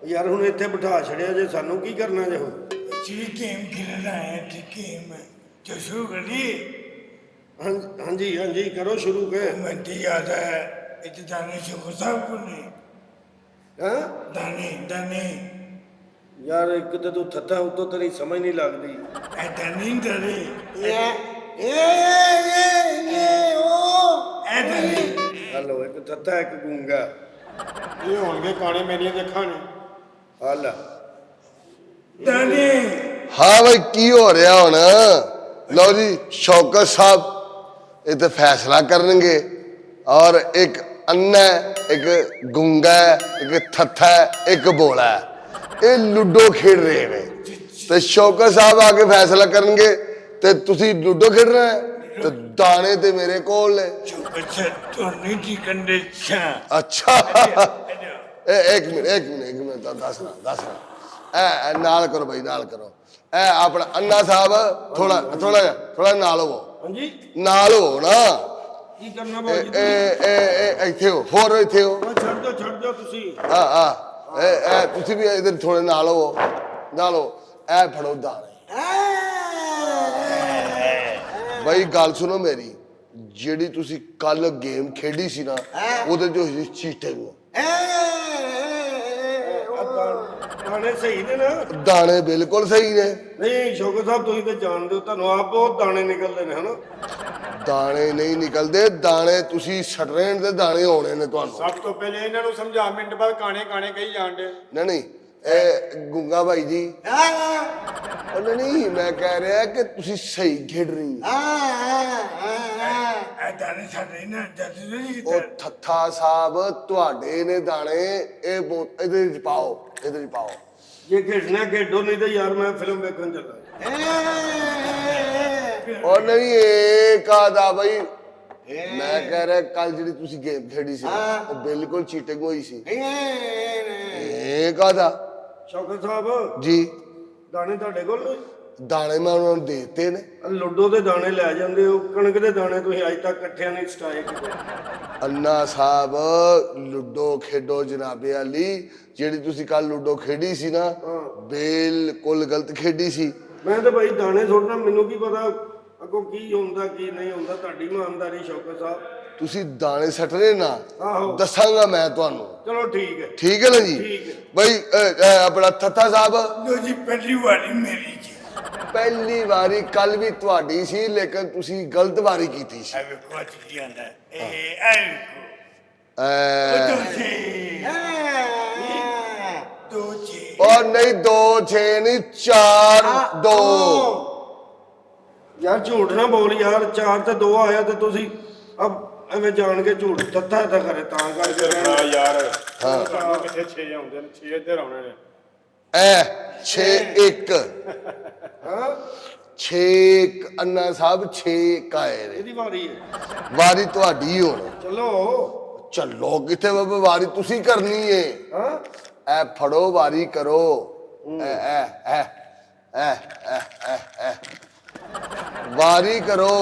ਯਾਰ ਹੁਣ ਇੱਥੇ ਬਿਠਾ ਛੜਿਆ ਜੇ ਸਾਨੂੰ ਕੀ ਕਰਨਾ ਜੇ ਹੁਣ जी गेम खेलना है तो गेम तो शुरू करिए। ਹਾਂਜੀ ਹਾਂਜੀ ਕਰੋ ਸ਼ੁਰੂ ਕੇ मुझे याद है इतने दाने से गुस्सा को नहीं ਹਾਂ दाने दाने ਯਾਰ ਇੱਕ ਤੇ ਤੂੰ ਥੱਥਾ ਉੱਤੋਂ ਤੇਰੀ ਸਮਝ ਨਹੀਂ ਲੱਗਦੀ दाने दाने दाने ਹਲੋ ਇੱਕ ਥੱਥਾ ਇੱਕ ਗੂੰਗਾ ਇਹ ਹੋਣਗੇ ਕਾਣੇ ਮੇਰੀਆਂ ਤੇ ਅੱਖਾਂ ਨੇ ਹਲ दाने ਹਾਂ ਬਈ ਕੀ ਹੋ ਰਿਹਾ ਹੁਣ ਲਓ ਜੀ ਸ਼ੌਕਤ ਸਾਹਿਬ ਇਹ ਤੇ ਫੈਸਲਾ ਕਰਨਗੇ ਔਰ ਇੱਕ ਅੰਨਾ ਹੈ, ਇੱਕ ਗੁੰਗਾ ਹੈ, ਇੱਕ ਥੱਥਾ ਹੈ, ਇੱਕ ਬੋਲਾ ਹੈ। ਇਹ ਲੁੱਡੋ ਖੇਡ ਰਹੇ ਨੇ ਤੇ ਸ਼ੌਕਤ ਸਾਹਿਬ ਆ ਕੇ ਫੈਸਲਾ ਕਰਨਗੇ ਤੇ ਤੁਸੀਂ ਲੁੱਡੋ ਖੇਡਣਾ ਹੈ ਤੇ ਦਾਣੇ ਤੇ ਮੇਰੇ ਕੋਲ ਨੇ अच्छा तो नहीं थी कंडीशन ਅੱਛਾ ਇੱਕ ਮਿੰਟ ਤਾਂ ਦੱਸਣਾ ਨਾਲ ਕਰੋ ਭਾਈ ਨਾਲ ਕਰੋ ਇਹ ਆਪਣਾ ਅੰਨਾ ਸਾਹਿਬ ਥੋੜਾ ਨਾਲ ਹੋਵੋ ਹਾਂਜੀ ਨਾਲ ਹੋਵੋ ਨਾ ਕੀ ਕਰਨਾ ਇਹ ਬਾਜੀ ਇਹ ਇੱਥੇ ਹੋ ਹੋਰ ਇੱਥੇ ਹੋ ਛੱਡ ਦਿਓ ਤੁਸੀਂ ਇਹ ਤੁਸੀਂ ਵੀ ਇਧਰ ਥੋੜੇ ਨਾਲ ਹੋਵੋ ਇਹ ਫੜੋ ਦਾਣੇ ਭਾਈ ਗੱਲ ਸੁਣੋ ਮੇਰੀ ਜਿਹੜੀ ਤੁਸੀਂ ਕੱਲ ਗੇਮ ਖੇਡੀ ਸੀ ਨਾ ਉਹਦੇ ਜੋ ਚੀਟਿੰਗ ਦਾਣੇ ਸਹੀ ਨੇ ਨਾ ਦਾਣੇ ਬਿਲਕੁਲ ਸਹੀ ਨੇ ਨਹੀਂ ਸ਼ੌਕਤ ਸਾਹਿਬ ਤੁਸੀਂ ਤੇ ਜਾਣਦੇ ਹੋ ਤੁਹਾਨੂੰ ਆਪ ਬਹੁਤ ਦਾਣੇ ਨਿਕਲਦੇ ਨੇ ਹਨਾ ਦਾਣੇ ਨਹੀਂ ਨਿਕਲਦੇ ਦਾਣੇ ਤੁਸੀਂ ਸਟਰੇਨ ਦੇ ਦਾਣੇ ਹੋਣੇ ਨੇ ਤੁਹਾਨੂੰ ਸਭ ਤੋਂ ਪਹਿਲੇ ਇਹਨਾਂ ਨੂੰ ਸਮਝਾ ਮਿੰਟ ਬਾਅਦ ਕਾਣੇ ਕਾਣੇ ਕਹੀ ਜਾਣਦੇ ਨਹੀਂ ਇਹ ਗੁੰਗਾ ਭਾਈ ਜੀ ਉਹ ਨਹੀਂ ਮੈਂ ਕਹਿ ਰਿਹਾ ਕਿ ਤੁਸੀਂ ਸਹੀ ਖੇਡ ਰਹੀ दाने साढ़े ना दाने नहीं ਉਹ ਥੱਥਾ ਸਾਹਿਬ ਤੁਹਾਡੇ ਨੇ ਦਾਣੇ ਇਹ ਇਹਦੇ ਵਿੱਚ ਪਾਓ ਜੇ ਖੇਡਣਾ ਖੇਡੋ ਨਹੀਂ ਤੇ ਯਾਰ ਮੈਂ ਫਿਲਮ ਵੇਖਣ ਚੱਲਾ ਉਹ ਨਹੀਂ ਇਹ ਕਾਦਾ ਭਾਈ ਮੈਂ ਕਹਿ ਰਿਹਾ ਕੱਲ ਜਿਹੜੀ ਤੁਸੀਂ ਗੇਮ ਖੇਡੀ ਸੀ ਨਾ, ਉਹ ਬਿਲਕੁਲ ਚੀਟਿੰਗ ਹੋਈ ਸੀ ਇਹ ਕਾਦਾ ਸ਼ੌਕਤ ਸਾਹਿਬ ਜੀ ਦਾਣੇ ਤੁਹਾਡੇ ਕੋਲ ਨੇ? ਦਾਣੇ ਮੈਂ ਉਹਨਾਂ ਨੂੰ ਦੇ ਦਿੱਤੇ ਨੇ ਲੁੱਡੋ ਦੇ ਦਾਣੇ ਲੈ ਜਾਂਦੇ ਹੋ ਕਣਕ ਦੇ ਦਾਣੇ ਤੁਸੀਂ ਅੱਜ ਤੱਕ ਇਕੱਠਿਆਂ ਨਹੀਂ ਸਟਾਏ ਕੀਤੇ ਅੰਨਾ ਸਾਹਿਬ ਲੁੱਡੋ ਖੇਡੋ ਜਨਾਬੇ ਅਲੀ ਜਿਹੜੀ ਤੁਸੀਂ ਕੱਲ ਲੁੱਡੋ ਖੇਡੀ ਸੀ ਨਾ ਬਿਲਕੁਲ ਗਲਤ ਖੇਡੀ ਸੀ ਮੈਂ ਤਾਂ ਭਾਈ ਦਾਣੇ ਸੁੱਟਣਾ ਮੈਨੂੰ ਕੀ ਪਤਾ ਅੱਗੋਂ ਕੀ ਹੁੰਦਾ ਕੀ ਨਹੀਂ ਹੁੰਦਾ ਤੁਹਾਡੀ ਇਮਾਨਦਾਰੀ ਸ਼ੌਕਤ ਸਾਹਿਬ ਤੁਸੀਂ ਦਾਣੇ ਸੱਟ ਰਹੇ ਨਾ ਆਹੋ। ਦੱਸਾਂਗਾ ਮੈਂ ਤੁਹਾਨੂੰ ਚਲੋ ਠੀਕ ਹੈ ਠੀਕ ਹੈ ਨਾ ਜੀ ਠੀਕ ਹੈ। ਬਈ ਆਪਣਾ ਥੱਥਾ ਸਾਹਿਬ लो जी पहली वाली मेरी जी ਪਹਿਲੀ ਵਾਰੀ ਕੱਲ ਵੀ ਤੁਹਾਡੀ ਸੀ ਲੇਕਿਨ ਤੁਸੀਂ ਗਲਤ ਵਾਰੀ ਕੀਤੀ ਸੀ अब कुछ नहीं आता ए ਐ, दो छे दो छे ਉਹ ਨਹੀਂ 2 6 ਨਹੀਂ 4 2 ਯਾਰ ਝੂਠ ਨਾ ਬੋਲ ਯਾਰ 4 ਤੇ 2 ਆਇਆ ਤੇ ਤੁਸੀਂ ਅਬ ਐਵੇਂ ਜਾਣ ਕੇ ਝੂਠ ਤੱਥਾ ਤਾਂ ਕਰੇ ਤਾਂ ਕਰਕੇ ਹਾਂ ਯਾਰ ਸਾਨੂੰ ਕਿੱਥੇ 6 ਆਉਂਦੇ ਨੇ 6 ਇੱਧਰ ਆਉਣੇ ਨੇ ਐ 6 1 ਹਾਂ 6 ਅੰਨਾ ਸਾਹਿਬ 6 ਕਾਏ ਨੇ ਇਹਦੀ ਵਾਰੀ ਹੈ ਵਾਰੀ ਤੁਹਾਡੀ ਹੁਣ ਚਲੋ ਚੱਲੋ ਕਿੱਥੇ ਬਾਬਾ ਵਾਰੀ ਤੁਸੀਂ ਕਰਨੀ ਏ ਹਾਂ ਐ ਫੜੋ ਵਾਰੀ ਕਰੋ ਐ ਐ ਐ ਐ ਐ ਐ ਵਾਰੀ ਕਰੋ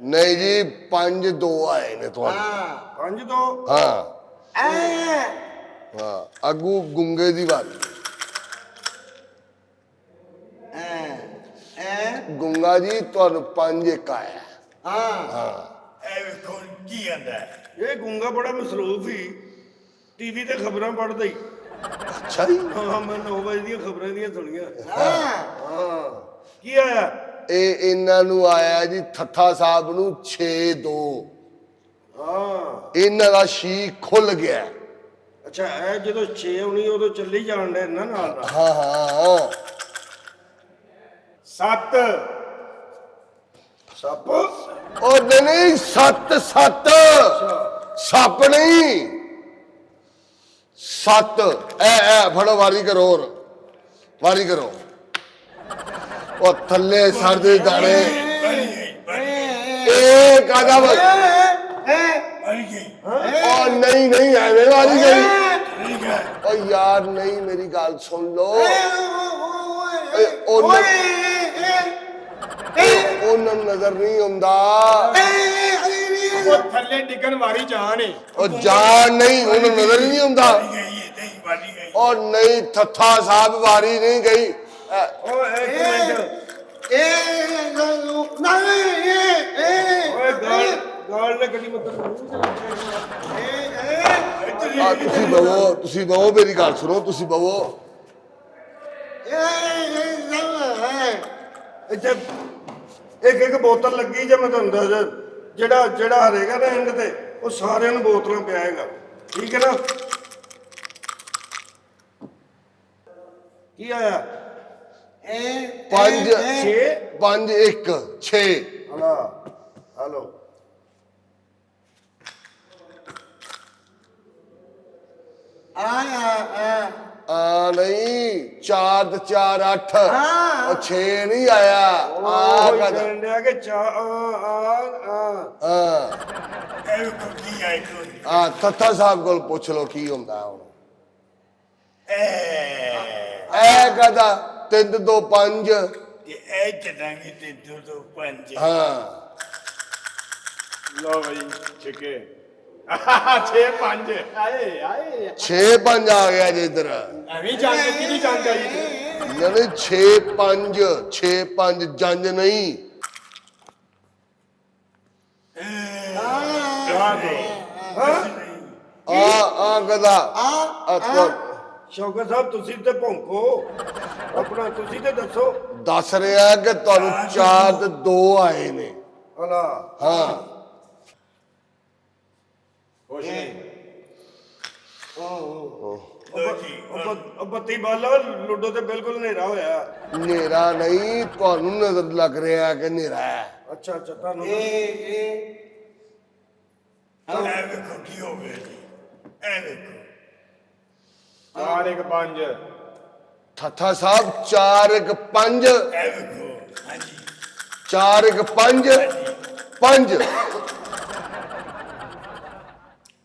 ਨਹੀਂ ਜੀ 5 2 ਆਏ ਨੇ ਤੁਹਾਨੂੰ 5 2 ਹਾਂ ਹਾਂ ਅੱਗੂ ਗੁੰਗੇ ਦੀ ਵਾਰੀ ਗੁੰਗਾ ਜੀ ਤੁਹਾਨੂੰ 5 1 ਆਇਆ ए कौन की आता ਇਹ ਗੁੰਗਾ ਬੜਾ ਮਸਰੂਫ ਹੀ ਟੀਵੀ ਤੇ ਖਬਰਾਂ ਪੜ੍ਹਦਾ ਹੀ ਅੱਛਾ ਜੀ ਹਾਂ ਮੈਂ 9 ਵਜੇ ਦੀਆਂ ਖਬਰਾਂ ਦੀਆਂ ਸੁਣੀਆਂ ਹਾਂ ਕੀ ਆਇਆ ਇਹ ਇਹਨਾਂ ਨੂੰ ਆਇਆ ਜੀ ਥੱਥਾ ਸਾਹਿਬ ਨੂੰ 6 2 ਹਾਂ ਇਹਨਾਂ ਦਾ ਸ਼ੀ ਖੁੱਲ ਗਿਆ ਅੱਛਾ ਇਹ ਜਦੋਂ 6 ਆਉਣੀ ਉਦੋਂ ਚੱਲੀ ਜਾਣ ਦੇ ਨਾ ਨਾਲ ਹਾਂ ਹਾਂ 7 ਸੱਪ ਉਹ ਨਹੀਂ 7 7 ਸੱਪ ਨਹੀਂ 7 ਐ ਫੜੋ ਵਾਰੀ ਕਰੋ ਹੋਰ ਵਾਰੀ ਕਰੋ ਉਹ ਥੱਲੇ ਸਰ ਦੇ ਦਾਣੇ ਇਹ ਕਾਦਾ ਵਾ ਉਹ ਨਹੀਂ ਐਵੇਂ ਵਾਰੀ ਗਈ ਉਹ ਯਾਰ ਨਹੀਂ ਮੇਰੀ ਗੱਲ ਸੁਣ ਲੋ ਉਹਨਾਂ ਨੂੰ ਨਜ਼ਰ ਨਹੀਂ ਆਉਂਦਾ ਉਹ ਥੱਲੇ ਡਿੱਗਣ ਵਾਰੀ ਜਾਨ ਏ ਉਹ ਜਾਨ ਨਹੀਂ, ਉਹਨੂੰ ਨਜ਼ਰ ਹੀ ਨਹੀਂ ਹੁੰਦਾ। ਗਈ ਇਹ ਨਹੀਂ ਵਾਲੀ ਗਈ ਉਹ ਨਹੀਂ, ਥੱਥਾ ਸਾਹਿਬ ਵਾਰੀ ਨਹੀਂ ਗਈ। ਓਏ ਇੱਕ ਮਿੰਟ ਓਏ ਗਾਲ ਨੇ ਕਦੀ ਮਤਲਬ ਤੁਸੀਂ ਬਵੋ ਮੇਰੀ ਗੱਲ ਸੁਣੋ, ਤੁਸੀਂ ਬਵੋ। ਇੱਥੇ ਇੱਕ ਇੱਕ ਬੋਤਲ ਲੱਗੀ ਜੇ ਮੈਂ ਤੁਹਾਨੂੰ ਦੱਸਦਾ, ਜਿਹੜਾ ਹਰੇਗਾ ਨਾ ਐਂਡ ਤੇ ਉਹ ਸਾਰਿਆਂ ਨੂੰ ਬੋਤਲਾਂ ਪਿਆਏਗਾ, ਠੀਕ ਹੈ ਨਾ? ਕੀ ਆਇਆ? 5 6 5 1 6 ਹਲੋ ਆ ਨਹੀਂ, 4 ਤੇ 4 8 ਉਹ 6 ਨਹੀਂ ਆਇਆ। ਆ ਉਹ ਕਦ ਕਹਿੰਦੇ ਕਿ ਚਾ ਆ ਇਹ ਕੀ ਆਈ ਤੂੰ ਆ ਥੱਥਾ ਸਾਹਿਬ ਕੋਲ ਪੁੱਛ ਲਓ ਕੀ ਹੁੰਦਾ ਹੁਣ। ਇਹ ਕਦਾ 3 2 5 ਕਿ ਇਹ ਚੜਾਂਗੇ ਤੇ 2 2 5 ਹਾਂ ਲਓ ਬਈ ਛਿੱਕੇ 6 5 ਆਏ ਆਏ 6 5 ਆ ਗਿਆ ਜੀ ਇੱਧਰ। ਐਵੇਂ ਜਾਣ ਕੇ ਕਿਹਦੀ ਜਾਣ ਚਾਹੀਦੀ ਨਹੀਂ 6 5 6 5 ਜੰਜ ਨਹੀਂ। ਆ ਕਦਾ ਸ਼ੌਕਤ ਸਾਹਿਬ ਤੁਸੀਂ ਤੇ ਭੌਂਕੋ ਆਪਣਾ, ਤੁਸੀਂ ਤੇ ਦੱਸੋ। ਦੱਸ ਰਿਹਾ ਕਿ ਤੁਹਾਨੂੰ 4 ਤੇ 2 ਆਏ ਨੇ। ਹਲਾ ਹਾਂ ਕੁਛ ਨਹੀਂ ਉਹ ਬੱਤੀ ਬਾਲਾ ਲੁੱਡੋ ਤੇ ਬਿਲਕੁਲ ਹਨੇਰਾ ਹੋਇਆ। ਹਨੇਰਾ ਨਹੀਂ, ਤੁਹਾਨੂੰ ਨਜ਼ਰ ਲੱਗ ਰਿਹਾ ਕਿ ਹਨੇਰਾ ਹੈ। ਅੱਛਾ ਤੁਹਾਨੂੰ ਇਹ ਵੇਖੋ ਕੀ ਹੋ ਗਿਆ ਜੀ ਇਹ ਵੇਖੋ 4 1 5 ਥੱਥਾ ਸਾਹਿਬ 4 1 5 ਇਹ ਵੇਖੋ ਹਾਂਜੀ 4 1 5 5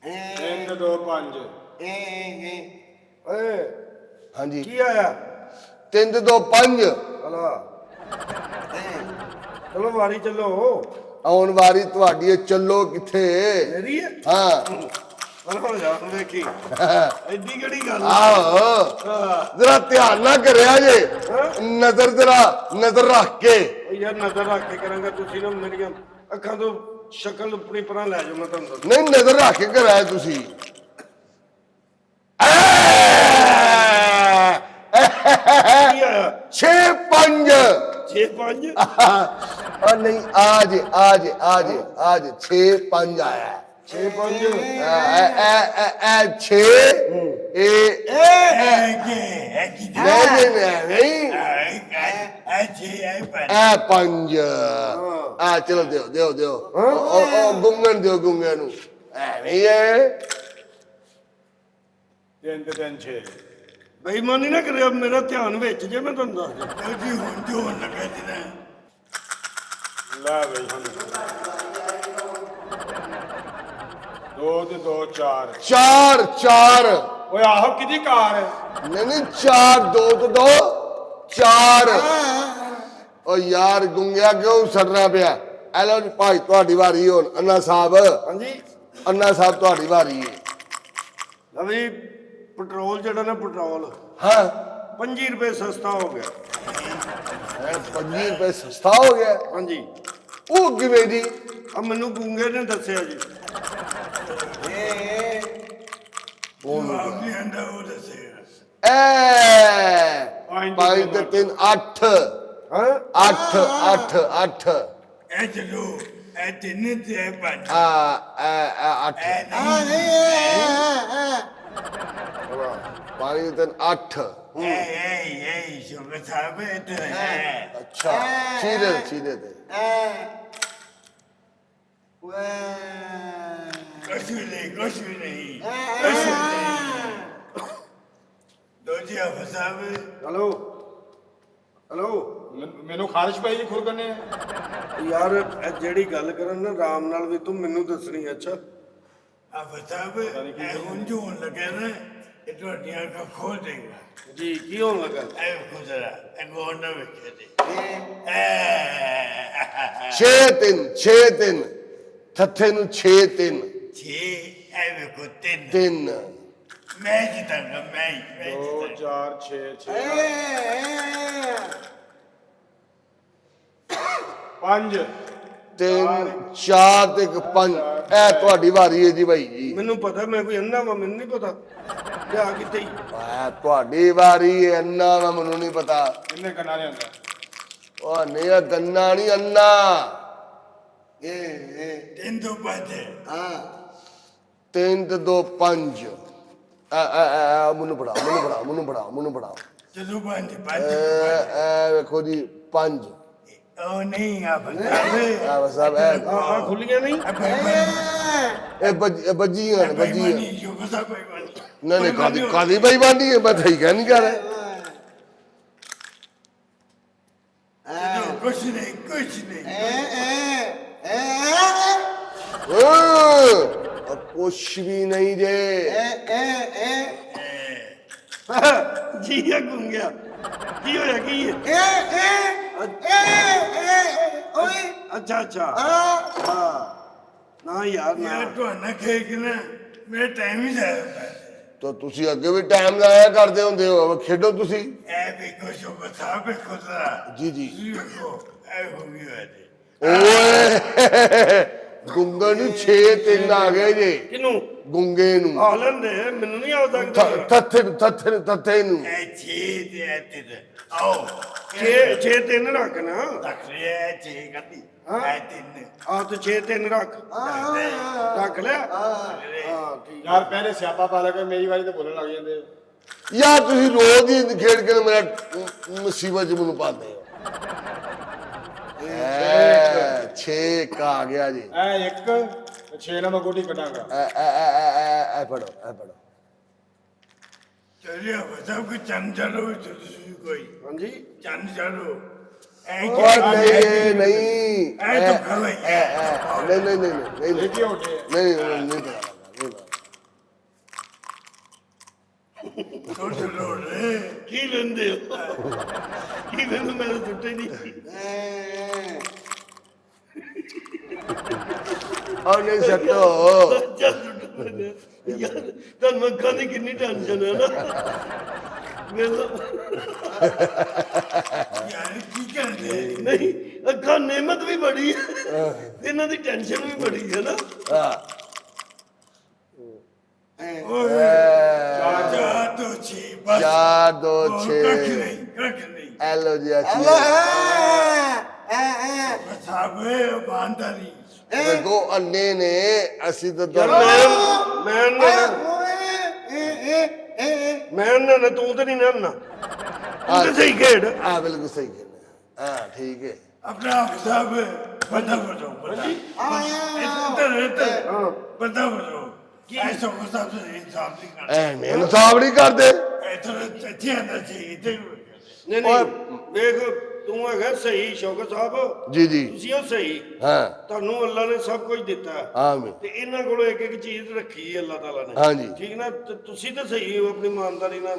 3 2 5 ਓਏ ਹਾਂਜੀ ਕੀ ਆਇਆ? 3 2 5 ਹਲਾ ਚਲੋ ਵਾਰੀ ਚੱਲੋ। ਆਉਣ ਵਾਰੀ ਤੁਹਾਡੀ ਹੈ, ਚੱਲੋ ਕਿੱਥੇ? ਮੇਰੀ ਹੈ ਹਾਂ ਹਲਾ ਯਾਰ ਵੇਖੀ ਐਡੀ ਕਿਹੜੀ ਗੱਲ ਆ? ਆਹੋ ਜਰਾ ਧਿਆਨ ਨਾ ਕਰਿਆ ਜੇ, ਨਜ਼ਰ ਜਰਾ ਨਜ਼ਰ ਰੱਖ ਕੇ। ਓ ਯਾਰ ਨਜ਼ਰ ਰੱਖ ਕੇ ਕਰਾਂਗਾ, ਤੁਸੀਂ ਨਾ ਮੇਰੀਆਂ ਅੱਖਾਂ ਤੋਂ ਸ਼ਕਲ ਆਪਣੀ ਪਰਾਂ ਲੈ ਜਾਓ, ਮੈਂ ਤੁਹਾਨੂੰ ਦੱਸ। ਨਹੀਂ ਨਜ਼ਰ ਰੱਖ ਕੇ ਕਰਾਇਆ ਤੁਸੀਂ। 6 5 6 5 और नहीं आज आज आज आज 6 5 आया 6 5 6 पंज चलो दो दो दो गुंगन दो गुंगन ਤਿੰਨ ਤੇ 3 6 ਬੇਈਮਾਨੀ ਨਾ ਕਰਿਓ, ਮੇਰਾ ਧਿਆਨ ਵਿੱਚ ਜੇ ਮੈਂ ਤੁਹਾਨੂੰ ਦੱਸ ਦਿਆਂ। ਜੀ ਹੁਣ ਜੋ ਲੱਗਾ ਜਨਾ ਲੈ ਬਈ ਹੁਣ 2 ਤੇ 2 4 चार चार ਓਏ ਆਹੋ ਕਿਹਦੀ ਕਾਰ ਹੈ? नहीं नहीं चार दो तो दो चार ओ यार गुंगिया क्यों सड़ना पिया एलो जी भाई ਤੁਹਾਡੀ ਵਾਰੀ ਹੁਣ अन्ना साहब ਹਾਂਜੀ अन्ना साहब ਤੁਹਾਡੀ ਵਾਰੀ ਹੈ ਲਵੀ ਪੈਟਰੋਲ ਜਿਹੜਾ ਨਾ ਪੈਟਰੋਲ हाँ 25 ਰੁਪਏ ਸਸਤਾ ਹੋ ਗਿਆ। 25 ਰੁਪਏ ਸਸਤਾ ਹੋ ਗਿਆ ਹਾਂਜੀ ਉਹ ਕਿਵੇਂ ਜੀ ਆ ਮੈਨੂੰ ਗੁੰਗੇ ਨੇ ਦੱਸਿਆ ਜੀ। ਆਪਨੇ ਅੰਦਰ ਉਹ ਦੱਸੇ ਐ ਪੰਜ 5 ਤੇ 3 8 ਹਾਂ 8 8 8 ਇਹ ਚਲੋ ਇਹ ਤਿੰਨ ਤੇ ਇਹ ਪੰਜ ਆ 8 ਇਹ ਨਹੀਂ 5 ਤੇ 8 ਇਹ ਸ਼ੁਕਰ ਸਾਹਿਬ ਇਹ ਤੇ ਹੈ ਅੱਛਾ ਸੀਧੇ ਸੀਧੇ ਤੇ ਕੁਛ ਨਹੀਂ ਕੁਛ ਨਹੀਂ ਦੋਜੀ ਸਾਹਿਬ ਹਲੋ ਹਲੋ ਮੈਨੂੰ ਖਾਰਿਸ਼ ਪਈ ਜੀ ਖੁਰਕਨੇ ਯਾਰ ਇਹ ਜਿਹੜੀ ਗੱਲ ਕਰਨ ਨਾ ਆਰਾਮ ਨਾਲ ਵੀ ਤੂੰ ਮੈਨੂੰ ਦੱਸਣੀ। ਅੱਛਾ ਸਾਹਿਬ ਇਹ ਹੁਣ ਜੋ ਹੋਣ ਲੱਗਿਆ ਨਾ ਇਹ ਤੁਹਾਡੀਆਂ ਅੱਖਾਂ ਖੋਲ ਦੇਗਾ ਜੀ ਕੀ ਹੋਣ ਲੱਗਾ? ਇਹ ਖੁਦਰਾ ਇਹ ਗੋਨ ਨਾ ਵੇਖੇ ਦੇ 6 3 6 3 ਥੱਥੇ ਨੂੰ 6 3 ਛੇ ਇਹ ਵੇਖੋ ਤਿੰਨ 3 ਮੈਂ ਜਿੱਤਾਂਗਾ ਮੈਂ 2 ਜਿੱਤਾਂਗਾ 4 6 5 3 4 ਤੇ 5 ਇਹ ਤੁਹਾਡੀ ਵਾਰੀ ਹੈ ਜੀ ਭਾਈ ਜੀ ਮੈਨੂੰ ਪਤਾ ਮੈਂ ਕੋਈ ਅੰਨਾ ਵਾ ਮੈਨੂੰ ਨਹੀਂ ਪਤਾ ਲਿਆ ਕਿਤੇ ਹੀ ਇਹ ਤੁਹਾਡੀ ਵਾਰੀ ਹੈ ਅੰਨਾ ਵਾ ਮੈਨੂੰ ਨਹੀਂ ਪਤਾ ਕਿੰਨੇ ਕੰਨਾਂ ਦੇ ਹੁੰਦਾ ਉਹ ਨਹੀਂ ਇਹ ਗੰਨਾ ਨਹੀਂ ਅੰਨਾ ਇਹ ਤਿੰਨ ਤੋਂ ਪੰਜ ਹਾਂ 3 ਤੇ 2 5 ਮੈਨੂੰ ਪੜਾ ਚਲੋ ਪੰਜ ਪੰਜ ਇਹ ਵੇਖੋ ਜੀ 5 ਉਹ ਨਹੀਂ ਆ ਬਤਾਵੇ ਆ ਸਾਹਿਬ ਇਹ ਆ ਖੁੱਲੀਆਂ ਨਹੀਂ ਬੱਜੀਆਂ ਨੇ ਬੱਜੀਆਂ ਨਹੀਂ ਜੋ ਬਤਾ ਕੋਈ ਬਾਤ ਨਹੀਂ ਕਾਦੀ ਬੇਈਮਾਨੀ ਹੈ ਮੈਂ ਸਹੀ ਕਹਿ ਨਹੀਂ ਕਰ ਰਿਹਾ ਕੁਛ ਨਹੀਂ ਕੁਛ ਵੀ ਨਹੀਂ ਜੇ ਜੀ ਆ ਗੁੰਗਿਆ ਕੀ ਹੋਇਆ ਕੀ ਹੈ ਅੱਛਾ ਅੱਛਾ ਹਾਂ ਨਾ ਯਾਰ ਨਾ ਯਾਰ ਤੁਹਾਨੂੰ ਖੇਕ ਨਾ ਮੇਰਾ ਟਾਈਮ ਹੀ ਜਾਇਆ ਤਾਂ ਤੁਸੀਂ ਅੱਗੇ ਵੀ ਟਾਈਮ ਲਾਇਆ ਕਰਦੇ ਹੁੰਦੇ ਹੋ ਖੇਡੋ ਤੁਸੀਂ ਇਹ ਵੇਖੋ ਜੋ ਬਤਾ ਵੇਖੋ ਜ਼ਰਾ ਜੀ ਜੀ ਜੀ ਵੇਖੋ ਇਹ ਹੋ ਗਿਆ ਜੀ ਓਏ ਗੁੰਗੇ ਨੂੰ 6 3 ਆ ਗਏ ਜੇ ਕਿਨੂੰ ਗੁੰਗੇ ਨੂੰ ਆ ਲੈਂਦੇ ਮੈਨੂੰ ਨਹੀਂ ਆ ਸਕਦਾ ਥੱਥੇ ਨੂੰ ਇਹ ਛੇ ਤੇ ਇਹ ਤਿੰਨ ਆਓ 6 3 ਰੱਖ ਨਾ ਤੱਕ ਰਿਹਾ ਛੇ ਗੱਡੀ ਇਹ ਤਿੰਨ ਆ ਤੇ 6 3 ਰੱਖ ਰੱਖ ਲਿਆ ਹਾਂ ਠੀਕ ਯਾਰ ਪਹਿਲੇ ਸਿਆਪਾ ਪਾ ਲੈ ਕੇ ਮੇਰੀ ਵਾਰੀ ਤੇ ਬੋਲਣ ਲੱਗ ਜਾਂਦੇ ਹੋ। ਯਾਰ ਤੁਸੀਂ ਰੋਜ਼ ਹੀ ਖੇਡ ਕੇ ਮੇਰਾ ਮੁਸੀਬਤ ਚ ਮੈਨੂੰ ਪਾਉਂਦੇ ਹੋ 6 ਆ ਗਿਆ ਜੀ ਇਹ ਇੱਕ ਤੇ 6 ਨਾਲ ਮੈਂ ਗੋਟੀ ਕੱਢਾਂਗਾ ਐ ਫੜੋ ਚਲਿਆ ਬਤਾ ਕਿ ਚੰਨ ਚਲੋ ਤੁਸੀਂ ਕੋਈ ਹਾਂਜੀ ਚੰਨ ਚਲੋ ਇਹ ਓਏ ਨਹੀਂ ਇਹ ਤਾਂ ਖਵਾਈ ਨਹੀਂ ਇਹ ਕੀ ਹੋ ਗਿਆ ਨਹੀਂ ਪਤਾ ਛੋਟ ਲੋੜ ਕੀ ਲੈਂਦੇ ਹੋ ਕੀ ਲੈਂਦੇ ਮੈਂ ਤਾਂ ਸੁੱਟੇ ਨਹੀਂ ਔਰ ਨਹੀਂ ਸੱਟੋ ਯਾਰ ਤਾਂ ਮੱਖਾਂ ਦੀ ਕਿੰਨੀ ਟੈਨਸ਼ਨ ਹੈ ਨਾ ਮੈਨੂੰ ਯਾਰ ਕੀ ਕਰਦੇ ਨਹੀਂ ਅੱਖਾਂ ਨਿਮਤ ਵੀ ਬੜੀ ਹੈ ਇਹਨਾਂ ਦੀ ਟੈਨਸ਼ਨ ਵੀ ਬੜੀ ਹੈ ਨਾ ਓਏ ਜਾ ਤੋ ਛੇ ਬਸ 4 2 ਕੱਖ ਨਹੀਂ ਐਲੋ ਜੀ ਬਸਾਵੇ ਬਾਂਦਰੀ ਦੇਖੋ ਅੰਨੇ ਨੇ ਅਸੀਂ ਤਾਂ ਯਾਰ ਤੁਹਾਨੂੰ ਮੈਂ ਨਾ ਤੂੰ ਤੇ ਨਹੀਂ ਨਾ ਤੂੰ ਤੇ ਸਹੀ ਖੇਡ ਆ ਬਿਲਕੁਲ ਸਹੀ ਕਹਿੰਦੇ ਹਾਂ ਠੀਕ ਹੈ अपना हिसाब बता बताओ बता बता बताओ ऐसा हिसाब से इंसाफ नहीं करना ਐਵੇਂ ਇਨਸਾਫ ਨਹੀਂ ਕਰਦੇ ऐसा अच्छे आना चाहिए इधर ਨਹੀਂ ਨਹੀਂ ਵੇਖ ਤੂੰ ਹੈਗਾ ਸਹੀ ਸ਼ੌਕਤ ਸਾਹਿਬ ਜੀ ਜੀ ਤੁਸੀਂ ਹੋ ਸਹੀ ਹਾਂ ਤੁਹਾਨੂੰ ਅੱਲਾ ਨੇ ਸਭ ਕੁਝ ਦਿੱਤਾ ਹੈ। ਆਮੀਨ ਤੇ ਇਹਨਾਂ ਕੋਲੋਂ ਇੱਕ ਇੱਕ ਚੀਜ਼ ਰੱਖੀ ਹੈ ਅੱਲਾ ਤਾਲਾ ਨੇ ਹਾਂਜੀ। ਠੀਕ ਨਾ ਤੇ ਤੁਸੀਂ ਤਾਂ ਸਹੀ ਹੋ ਆਪਣੀ ਇਮਾਨਦਾਰੀ ਨਾਲ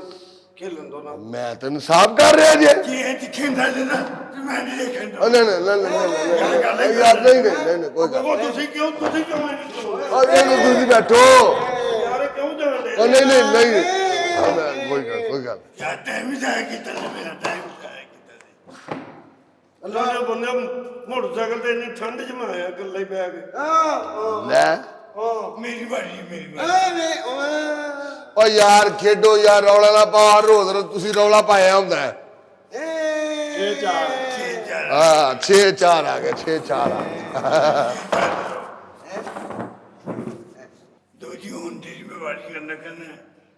ਖੇਲਣ ਦੋ ਨਾ ਮੈਂ ਤਾਂ ਇਨਸਾਫ ਕਰ ਰਿਹਾ ਜੇ ये दिखेंदा ना मैं नहीं देखंदा ਨਹੀਂ ਯਾਰ ਨਹੀਂ ਕੋਈ ਗੱਲ ਉਹ ਤੁਸੀਂ ਕਿਉਂ ਨਹੀਂ ਕਰੋਗੇ ਉਹ ਨਹੀਂ ਤੁਸੀਂ ਬੈਠੋ ਯਾਰ ਕਿਉਂ ਜਾਣਦੇ ਉਹ ਨਹੀਂ ਕੋਈ ਗੱਲ या टाइम जाए कि तरह मेरा टाइम जाए कि तरह ਅੱਲਾ ਨੇ ਬੰਦਾ ਮੋਟਰਸਾਈਕਲ ਤੇ ਇੰਨੀ ਠੰਡ ਚ ਮਾਇਆ ਇਕੱਲੇ ਹੀ ਬੈ ਕੇ ਲੈ मेरी बारी ਓ ਯਾਰ ਖੇਡੋ ਯਾਰ ਰੌਲਾ ਨਾ ਪਾਓ ਰੋਜ਼ ਤੁਸੀਂ ਰੌਲਾ ਪਾਇਆ ਹੁੰਦਾ ਹੈ 6 4 छे चार ਹਾਂ 6 4 ਆ ਗਏ 6 4 ਆ ਗਏ दो जी होंडे में बारी करना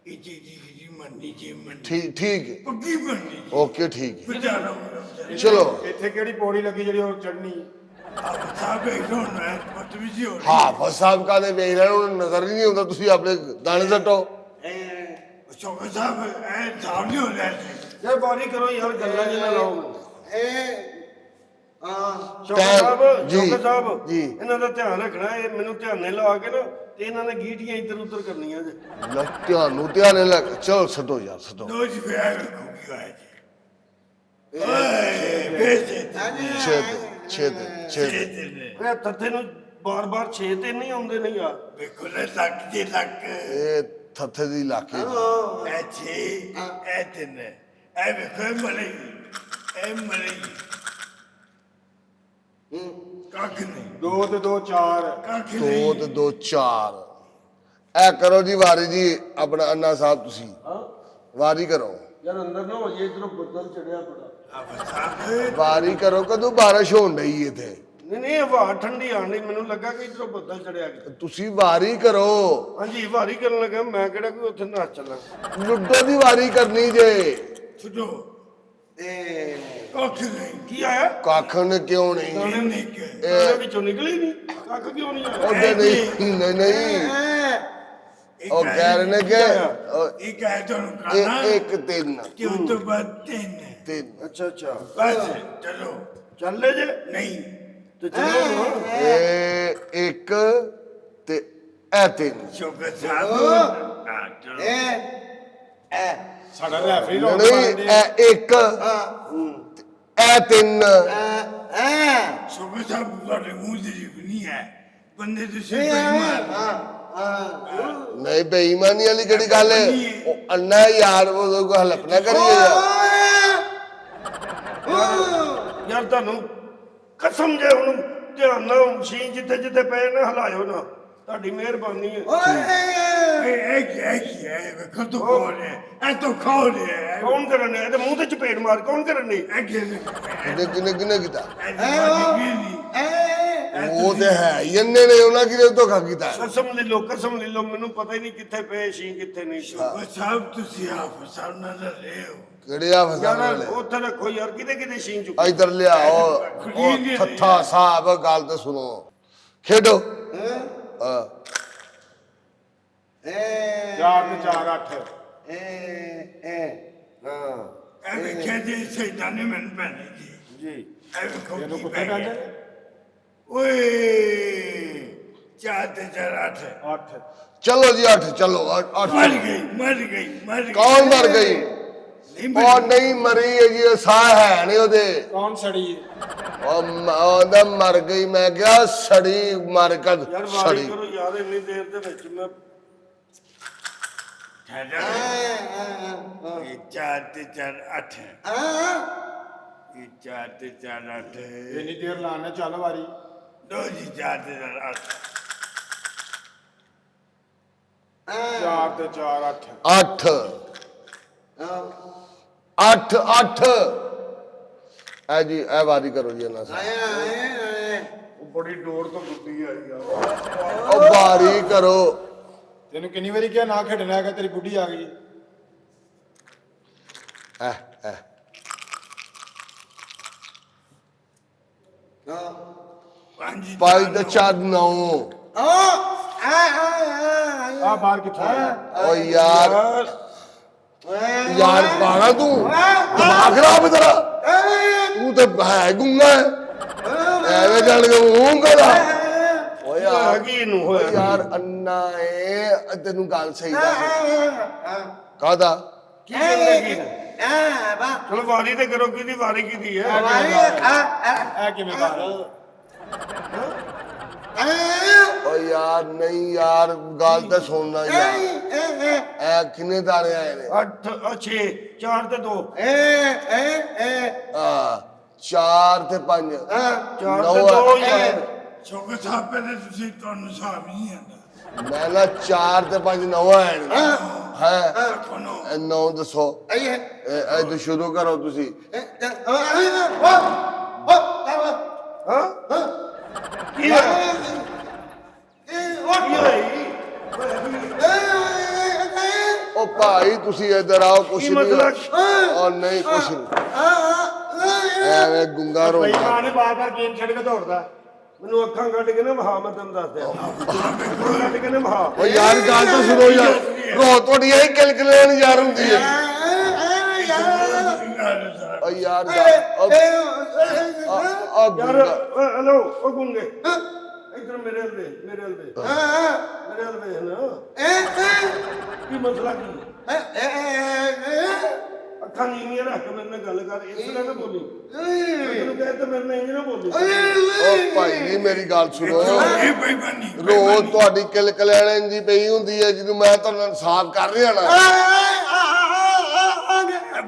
ये जी मननी जी मननी ਠੀਕ ਹੈ पक्की बननी ਓਕੇ ਠੀਕ ਹੈ बेचारा ਚਲੋ ਇੱਥੇ ਕਿਹੜੀ ਪੌੜੀ ਲੱਗੀ ਜਿਹੜੀ ਉਹ ਚੜਨੀ अब साहब एक होना है बदतमीजी हो रही ਹਾਫਿਜ਼ ਸਾਹਿਬ ਕਾਦੇ ਵੇਖ ਲੈਣ ਉਹਨੂੰ ਨਜ਼ਰ ਹੀ ਨਹੀਂ ਆਉਂਦਾ ਤੁਸੀਂ ਆਪਣੇ ਦਾਣੇ ਸੱਟੋ चौका साहब साहब नहीं हो रहा है ਯਾਰ ਬਾਰੀ ਕਰੋ ਯਾਰ ਗੱਲਾਂ ਜਿਹਾ ਨਾ ਲਾਓ ਸ਼ੌਕਤ ਟਾਈਮ- ਸਾਹਿਬ ਜੀ, ਸ਼ੌਕਤ ਸਾਹਿਬ ਜੀ। ਇਹਨਾਂ ਦਾ ਧਿਆਨ ਰੱਖਣਾ ਇਹ ਮੈਨੂੰ ਧਿਆਨੇ ਲਾ ਕੇ ਨਾ ਤੇ ਇਹਨਾਂ ਨੇ ਗੀਟੀਆਂ ਇੱਧਰ ਉੱਧਰ ਕਰਨੀਆਂ ਜੇ ਲੈ ਧਿਆਨ ਲੱਗ ਚਲੋ ਸੱਟੋ ਯਾਰ ਸੱਟੋ दो जी पे आए खूबी है जी ओए भेज दे ਛੇਦ दे दे ਇਹ ਤੱਥੇ ਨੂੰ ਬਾਰ-ਬਾਰ 6 ਤੇ ਨਹੀਂ ਆਉਂਦੇ ਨਹੀਂ ਆ ਵੇਖੋ ਲੈ ਲੱਕ ਜੇ ਲੱਕ ਇਹ ਥੱਥੇ ਦੀ ਇਲਾਕੇ ਇਹ ਛੇ ਇਹ ਤਿੰਨ ਇਹ ਵੇਖੋ ਇਹ ਮਰੇ ਇਹ ਮਰੇ ਕੱਖ ਨਹੀਂ 2 ਤੇ 2 4 ਕੱਖ 2 ਨਹੀਂ ਤੇ 2 4 ਇਹ ਕਰੋ ਜੀ ਵਾਰੀ ਜੀ ਆਪਣਾ ਅੰਨਾ ਸਾਹਿਬ ਤੁਸੀਂ ਵਾਰੀ ਕਰੋ ਯਾਰ ਅੰਦਰ ਨਾ ਹੋ ਜੇ ਇਧਰੋਂ ਬੱਦਲ ਚੜਿਆ ਬੜਾ ਆਪ ਸਾਹਿਬ ਵਾਰੀ ਕਰੋ ਕਦੋਂ ਬਾਰਿਸ਼ ਹੋਣ ਡਈ ਇੱਥੇ ਨਹੀਂ ਹਵਾ ਠੰਡੀ ਆਣੀ ਮੈਨੂੰ ਲੱਗਾ ਕਿ ਇਧਰੋਂ ਬੱਦਲ ਚੜਿਆ ਗਿਆ ਤੁਸੀਂ ਵਾਰੀ ਕਰੋ ਹਾਂਜੀ ਵਾਰੀ ਕਰਨ ਲੱਗਾ ਮੈਂ ਕਿਹੜਾ ਕੋਈ ਉੱਥੇ ਨੱਚ ਚੱਲਾਂ ਲੁੱਡੋ ਦੀ ਵਾਰੀ ਕਰਨੀ ਜੇ ਛੁੱਟੋ ਇਹ ਕੱਖ ਨਹੀਂ ਕੀ ਆਇਆ ਕੱਖ ਨੇ ਕਿਉਂ ਨਹੀਂ ਇਹ ਨਹੀਂ ਕਿ ਇਹਦੇ ਵਿੱਚੋਂ ਨਿਕਲੀ ਨਹੀਂ ਕੱਖ ਕਿਉਂ ਨਹੀਂ ਆਇਆ ਉਹਦੇ ਨਹੀਂ ਨਹੀਂ ਉਹ ਕਹਿ ਰਹੇ ਨੇ ਕਿ ਇਹ ਕਹਿ ਤੁਹਾਨੂੰ ਖਾਣਾ ਇੱਕ ਤਿੰਨ ਕਿ ਉਸ ਤੋਂ ਬਾਅਦ ਤਿੰਨ ਤਿੰਨ ਅੱਛਾ ਅੱਛਾ ਬਸ ਚਲੋ ਚੱਲੇ ਜੇ ਨਹੀਂ ਤੇ ਚਲੋ ਨਾ। ਇਹ ਇੱਕ ਤੇ ਇਹ ਤਿੰਨ ਸ਼ੋਕਰ ਸਾਹਿਬ ਆ ਚਲੋ ਸਾਡਾ ਰੈਫਰੀ ਰੌਂਗ ਨਹੀਂ ਮਾਰਦੇ ਇਹ ਇੱਕ ਇਹ ਤਿੰਨ ਸ਼ੋਕਰ ਸਾਹਿਬ ਤੁਹਾਡੇ ਮੂੰਹ ਦੀ ਜਿਗ ਨਹੀਂ ਹੈ ਬੰਦੇ ਤੁਸੀਂ ਬੇਈਮਾਨ ਨਹੀਂ ਬੇਈਮਾਨੀ ਵਾਲੀ ਕਿਹੜੀ ਗੱਲ ਹੈ ਉਹ ਅੰਨਾ ਯਾਰ ਉਹ ਕੋ ਹਲਪ ਨਾ ਕਰੀਏ ਯਾਰ ਤੁਹਾਨੂੰ ਕਸਮ ਜੇ ਹੁਣ ਧਿਆਨ ਨਾਲ ਮਸ਼ੀਨ ਜਿੱਥੇ ਜਿੱਥੇ ਪਏ ਨਾ ਹਿਲਾਇਓ ਨਾ ਤੁਹਾਡੀ ਮਿਹਰਬਾਨੀ ਹੈ ਕੀ ਹੈ ਵੇਖੋ ਤੂੰ ਕੌਣ ਹੈ ਇਹ ਤਾਂ ਕੌਣ ਹੈ ਕੌਣ ਕਰਨ ਨੇ ਇਹਦੇ ਮੂੰਹ ਤੇ ਚਪੇੜ ਮਾਰ ਕੌਣ ਕਰਨ ਨੇ ਇਹ ਕੀ ਕਿਨੇ ਕਿਨੇ ਕਿਨੇ ਕੀਤਾ ਹੈ ਉਹ ਤੇ ਹੈ ਹੀ ਇੰਨੇ ਨੇ ਉਹਨਾਂ ਕਿਹਦੇ ਧੋਖਾ ਕੀਤਾ ਕਸਮ ਲੈ ਲਓ ਮੈਨੂੰ ਪਤਾ ਹੀ ਨਹੀਂ ਕਿੱਥੇ ਪਏ ਸੀ ਕਿੱਥੇ ਨਹੀਂ ਸੀ ਸ਼ੋਕਰ ਸਾਹਿਬ ਤੁਸੀਂ ਆਪ ਸਾਹਮਣੇ ਰਹੇ ਹੋ ਕਿਹੜੇ ਆ ਫਸਾਣ ਯਾਰ ਵਾਲੇ ਉੱਥੇ ਰੱਖੋ ਯਾਰ ਕਿਤੇ ਕਿਤੇ ਸੀਨ ਚੁੱਕੀ ਇਧਰ ਲਿਆਓ ਉਹ ਥੱਥਾ ਸਾਹਿਬ ਗੱਲ ਤੇ ਸੁਣੋ ਖੇਡੋ ਹਾਂ 4 ਤੇ 4 8 ਹਾਂ ਇਹ ਵੇਖਿਆ ਜੀ ਸ਼ੈਤਾਨ ਨੇ ਮੈਨੂੰ ਭੈਣੇ ਜੀ ਜੀ ਇਹ ਵੇਖੋ ਇਹਨੂੰ ਕੀ ਕੁੱਤੇ ਪੈ ਗਿਆ ਕਹਿੰਦੇ ਓਏ 4 ਤੇ 4 8 8 ਚਲੋ ਜੀ 8 ਚਲੋ 8 ਮਰ ਗਈ ਕੌਣ ਮਰ ਗਈ ਨਹੀਂ ਉਹ ਨਹੀਂ ਮਰੀ ਹੈ ਜੀ ਉਹ ਸਾਹ ਹੈ ਨਹੀਂ ਉਹਦੇ ਕੌਣ ਸੜੀ ਉਹਦਾ ਮਰ ਗਈ ਮੈਂ ਕਿਹਾ ਸੜੀ ਮਰ ਕਰ ਯਾਰ ਵਾਰੀ ਸੜੀ ਕਰੋ ਯਾਰ ਇੰਨੀ ਦੇਰ ਦੇ ਵਿੱਚ ਮੈਂ ਇਹ 4 ਤੇ 4 8 ਇਹ 4 ਤੇ 4 8 ਇੰਨੀ ਦੇਰ ਲਾਣੇ ਚੱਲ ਵਾਰੀ ਦੋ ਜੀ 4 ਤੇ 4 8 4 ਤੇ 4 8 8 8 8 ਐ ਜੀ ਇਹ ਵਾਰੀ ਕਰੋ ਜੀ ਇਹਨਾਂ ਸਾਹਿਬ ਉਹ ਬੜੀ ਡੋਰ ਤੋਂ ਗੁੱਡੀ ਆਈ ਯਾਰ ਉਹ ਵਾਰੀ ਕਰੋ ਤੈਨੂੰ ਕਿੰਨੀ ਵਾਰੀ ਕਿਹਾ ਨਾ ਖੇਡਣਾ ਹੈਗਾ ਤੇਰੀ ਬੁੱਢੀ ਆ ਗਈ ਐ ਐ 5 ਤੇ 4 9 ਆ ਬਾਹਰ ਕਿੱਥੋਂ ਆਇਆ ਓ ਯਾਰ ਯਾਰ ਪਾਣਾ ਤੂੰ ਦਿਮਾਗ ਖਰਾਬ ਹੈ ਤੇਰਾ ਤੂੰ ਤੇ ਹੈ ਗੁੰਗਾ ਐਵੇਂ ਜਾਣ ਕੇ ਮੂੰਹ ਕਰਾ ਓ ਯਾਰ ਕੀ ਇਹਨੂੰ ਓ ਹੋਇਆ ਯਾਰ ਅੰਨਾ ਏ ਤੈਨੂੰ ਗੱਲ ਸਹੀ ਦੱਸ ਕਾਹਦਾ ਕੀ ਕਹਿੰਦੇ ਕੀ ਨੇ? ਚਲੋ ਵਾਰੀ ਤੇ ਕਰੋ ਕਿਹਦੀ ਵਾਰੀ ਕਿਹਦੀ ਹੈ ਇਹ ਕਿਵੇਂ ਬਾਹਰ ਓ ਯਾਰ ਨਹੀਂ ਯਾਰ ਗੱਲ ਤਾਂ ਸੁਣਨਾ ਯਾਰ ਐ ਕਿੰਨੇ ਦਾਣੇ ਆਏ ਨੇ 8 6 4 ਤੇ 2 ਆ 4 ਤੇ 5 4 ਤੇ 2 ਯਾਰ ਸ਼ੋਕਰ ਸਾਹਿਬ ਪਹਿਲੇ ਤੁਸੀਂ ਤੁਹਾਨੂੰ ਹਿਸਾਬ ਨਹੀਂ ਆਉਂਦਾ ਮੈਂ ਨਾ 4 ਤੇ 5 9 ਆਏ ਨੇ ਹੈ ਕੋਨੋ 9 ਦੱਸੋ ਇਹ ਤੋਂ ਸ਼ੁਰੂ ਕਰੋ ਤੁਸੀਂ ਹਾਂ ਕੀ ਹੋਇਆ ਕੀ ਹੋਈ ਉਹ ਭਾਈ ਤੁਸੀਂ ਇੱਧਰ ਆਓ ਕੁਛ ਕੀ ਨਹੀਂ ਮਤਲਬ? ਉਹ ਨਹੀਂ ਕੁਛ ਨਹੀਂ ਐਵੇਂ ਗੁੰਗਾ ਰੋ ਭਾਈ ਮਾਂ ਨੇ ਬਾਰ-ਬਾਰ ਗੇਮ ਛੱਡ ਕੇ ਦੌੜਦਾ ਮੈਨੂੰ ਅੱਖਾਂ ਕੱਢ ਕੇ ਨਾ ਵਹਾ ਮੈਂ ਤੈਨੂੰ ਦੱਸ ਦਿਆਂ ਅੱਖਾਂ ਕੱਢ ਕੇ ਨਾ ਵਹਾ ਓ ਯਾਰ ਗੱਲ ਤਾਂ ਸੁਣੋ ਯਾਰ ਰੋ ਤੁਹਾਡੀ ਇਹ ਕਿਲਕਲੇਣ ਯਾਰ ਹੁੰਦੀ ਹੈ ਓ ਯਾਰ ਯਾਰ ਹਲੋ ਉਹ ਗੁੰਗੇ ਇਧਰ ਮੇਰੇ ਹਲ ਦੇ ਮੇਰੇ ਹਲ ਦੇ ਮੇਰੇ ਹਲ ਦੇ ਨਾ ਕੀ ਮਸਲਾ ਕੀ ਅੱਖਾਂ ਨੀਵੀਆਂ ਰੱਖ ਮੇਰੇ ਨਾਲ ਗੱਲ ਕਰ, ਇਸ ਤਰ੍ਹਾਂ ਨਾ ਬੋਲੀ। ਮੈਂ ਤੈਨੂੰ ਕਹਿ ਤਾ ਮੇਰੇ ਨਾਲ ਇੰਜ ਨਾ ਬੋਲੀ। ਉਹ ਭਾਈ ਜੀ ਮੇਰੀ ਗੱਲ ਸੁਣੋ, ਇਹ ਬੇਈਮਾਨੀ ਰੋਜ਼ ਤੁਹਾਡੀ ਕਿਲ ਕਲਿਆਣ ਜੀ ਪਈ ਹੁੰਦੀ ਹੈ, ਜਿਹਨੂੰ ਮੈਂ ਤੁਹਾਨੂੰ ਇਨਸਾਫ ਕਰ ਰਿਹਾ ਨਾ।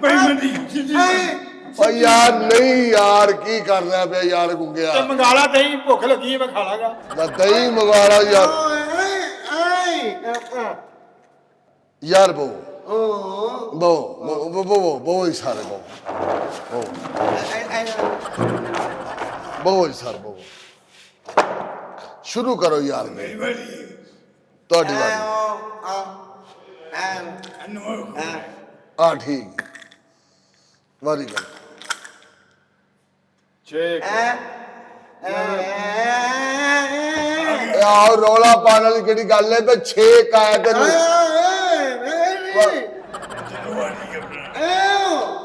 ਬੇਈਮਾਨੀ ਓ ਯਾਰ ਨਹੀਂ ਯਾਰ, ਕੀ ਕਰਨਾ ਪਿਆ ਯਾਰ ਗੁੰਗਿਆ। ਤੇ ਮੰਗਾਲਾ ਦਹੀਂ, ਭੁੱਖ ਲੱਗੀ ਹੈ ਮੈਂ ਖਾ ਲਾਂਗਾ। ਨਾ ਦਹੀਂ ਮੰਗਾ ਲਾ ਯਾਰ। ਯਾਰ ਬੋ ਬੋ ਹੀ ਸਾਰੇ ਬੋ ਹੀ ਸਾਰੇ ਬੋ। ਸ਼ੁਰੂ ਕਰੋ ਯਾਰ, ਤੁਹਾਡੀ ਵਾਰੀ। ਆ ਠੀਕ, ਵਾਰੀ ਕਰ। 6 ਆਹ ਰੌਲਾ ਪਾਉਣ ਵਾਲੀ ਕਿਹੜੀ ਗੱਲ ਹੈ? ਤੇ 6 ਕਾਇਆ ਤੈਨੂੰ।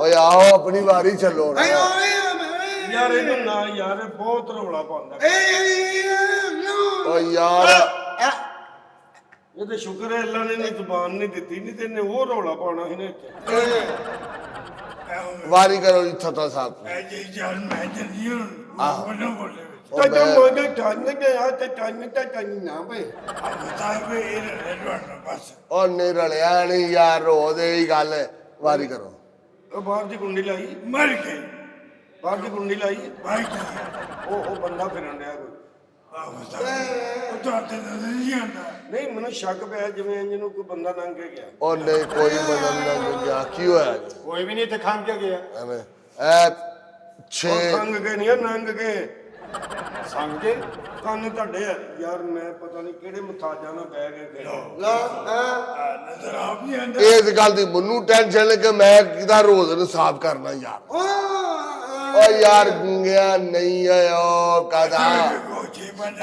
ਓਏ ਆਓ ਆਪਣੀ ਵਾਰੀ ਚੱਲੋ ਨਾ। ਯਾਰ ਇਹਨੂੰ ਨਾ ਯਾਰ, ਇਹ ਬਹੁਤ ਰੌਲਾ ਪਾਉਂਦਾ। ਓ ਯਾਰ ਇਹ ਤੇ ਸ਼ੁਕਰ ਹੈ ਅੱਲਾ ਨੇ ਨੀ ਜ਼ੁਬਾਨ ਨਹੀਂ ਦਿੱਤੀ, ਨਹੀਂ ਤੇ ਇਹਨੇ ਉਹ ਰੌਲਾ ਪਾਉਣਾ ਸੀ ਨਾ ਇੱਥੇ। ਵਾਰੀ ਕਰੋ ਜੀ ਥਤਾ ਸਾਹਿਬ। ਤਾਂ ਜੋ ਮੋਗੇ ਠੰਨ ਗਿਆ ਤੇ ਠੰਨ ਨਾ ਪਏ। ਉਹ ਨਹੀਂ ਰਲਿਆ ਨਹੀਂ ਯਾਰ, ਰੋ ਦੇ ਹੀ ਗੱਲ ਹੈ। ਵਾਰੀ ਕਰੋ। ਉਹ ਬਾਹਰ ਦੀ ਕੁੰਡੀ ਲਾਈ, ਮਰ ਗਏ ਬਾਹਰ ਦੀ ਕੁੰਡੀ ਲਾਈ। ਭਾਈ ਉਹ ਬੰਦਾ ਫਿਰਨ ਡਿਆ ਕੋਈ। ਉਹ ਤੁਹਾਡੇ ਨਹੀਂ ਆਂਦਾ। ਨਹੀਂ ਮੈਨੂੰ ਸ਼ੱਕ ਪਿਆ ਜਿਵੇਂ ਇਹਨੂੰ ਕੋਈ ਬੰਦਾ ਲੰਘ ਕੇ ਗਿਆ। ਉਹ ਨਹੀਂ ਕੋਈ ਬਦਲ ਨਾ ਗਿਆ, ਕੀ ਹੋਇਆ ਜੀ? ਕੋਈ ਵੀ ਨਹੀਂ ਇੱਥੇ ਖੰਗ ਕੇ ਗਿਆ। ਐਵੇਂ ਐ 6 ਉਹ ਲੰਘ ਕੇ ਨਹੀਂ, ਨੰਗ ਕੇ ਸੰਗ ਕੇ ਕੰਨ ਤੁਹਾਡੇ ਆ ਯਾਰ। ਮੈਂ ਪਤਾ ਨਹੀਂ ਕਿਹੜੇ ਮੁਤਾਜਾਂ ਨਾਲ ਬਹਿ ਕੇ ਗਏ। ਨਜ਼ਰ ਆਪ ਨਹੀਂ ਆਂਦਾ। ਇਸ ਗੱਲ ਦੀ ਮੈਨੂੰ ਟੈਨਸ਼ਨ ਕਿ ਮੈਂ ਕਿਹਦਾ ਰੋਜ਼ ਨੂੰ ਸਾਫ਼ ਕਰਨਾ ਯਾਰ। ਓ ਯਾਰ ਗੁੰਗਿਆ ਨਹੀਂ ਆਇਆ ਕਦਾ।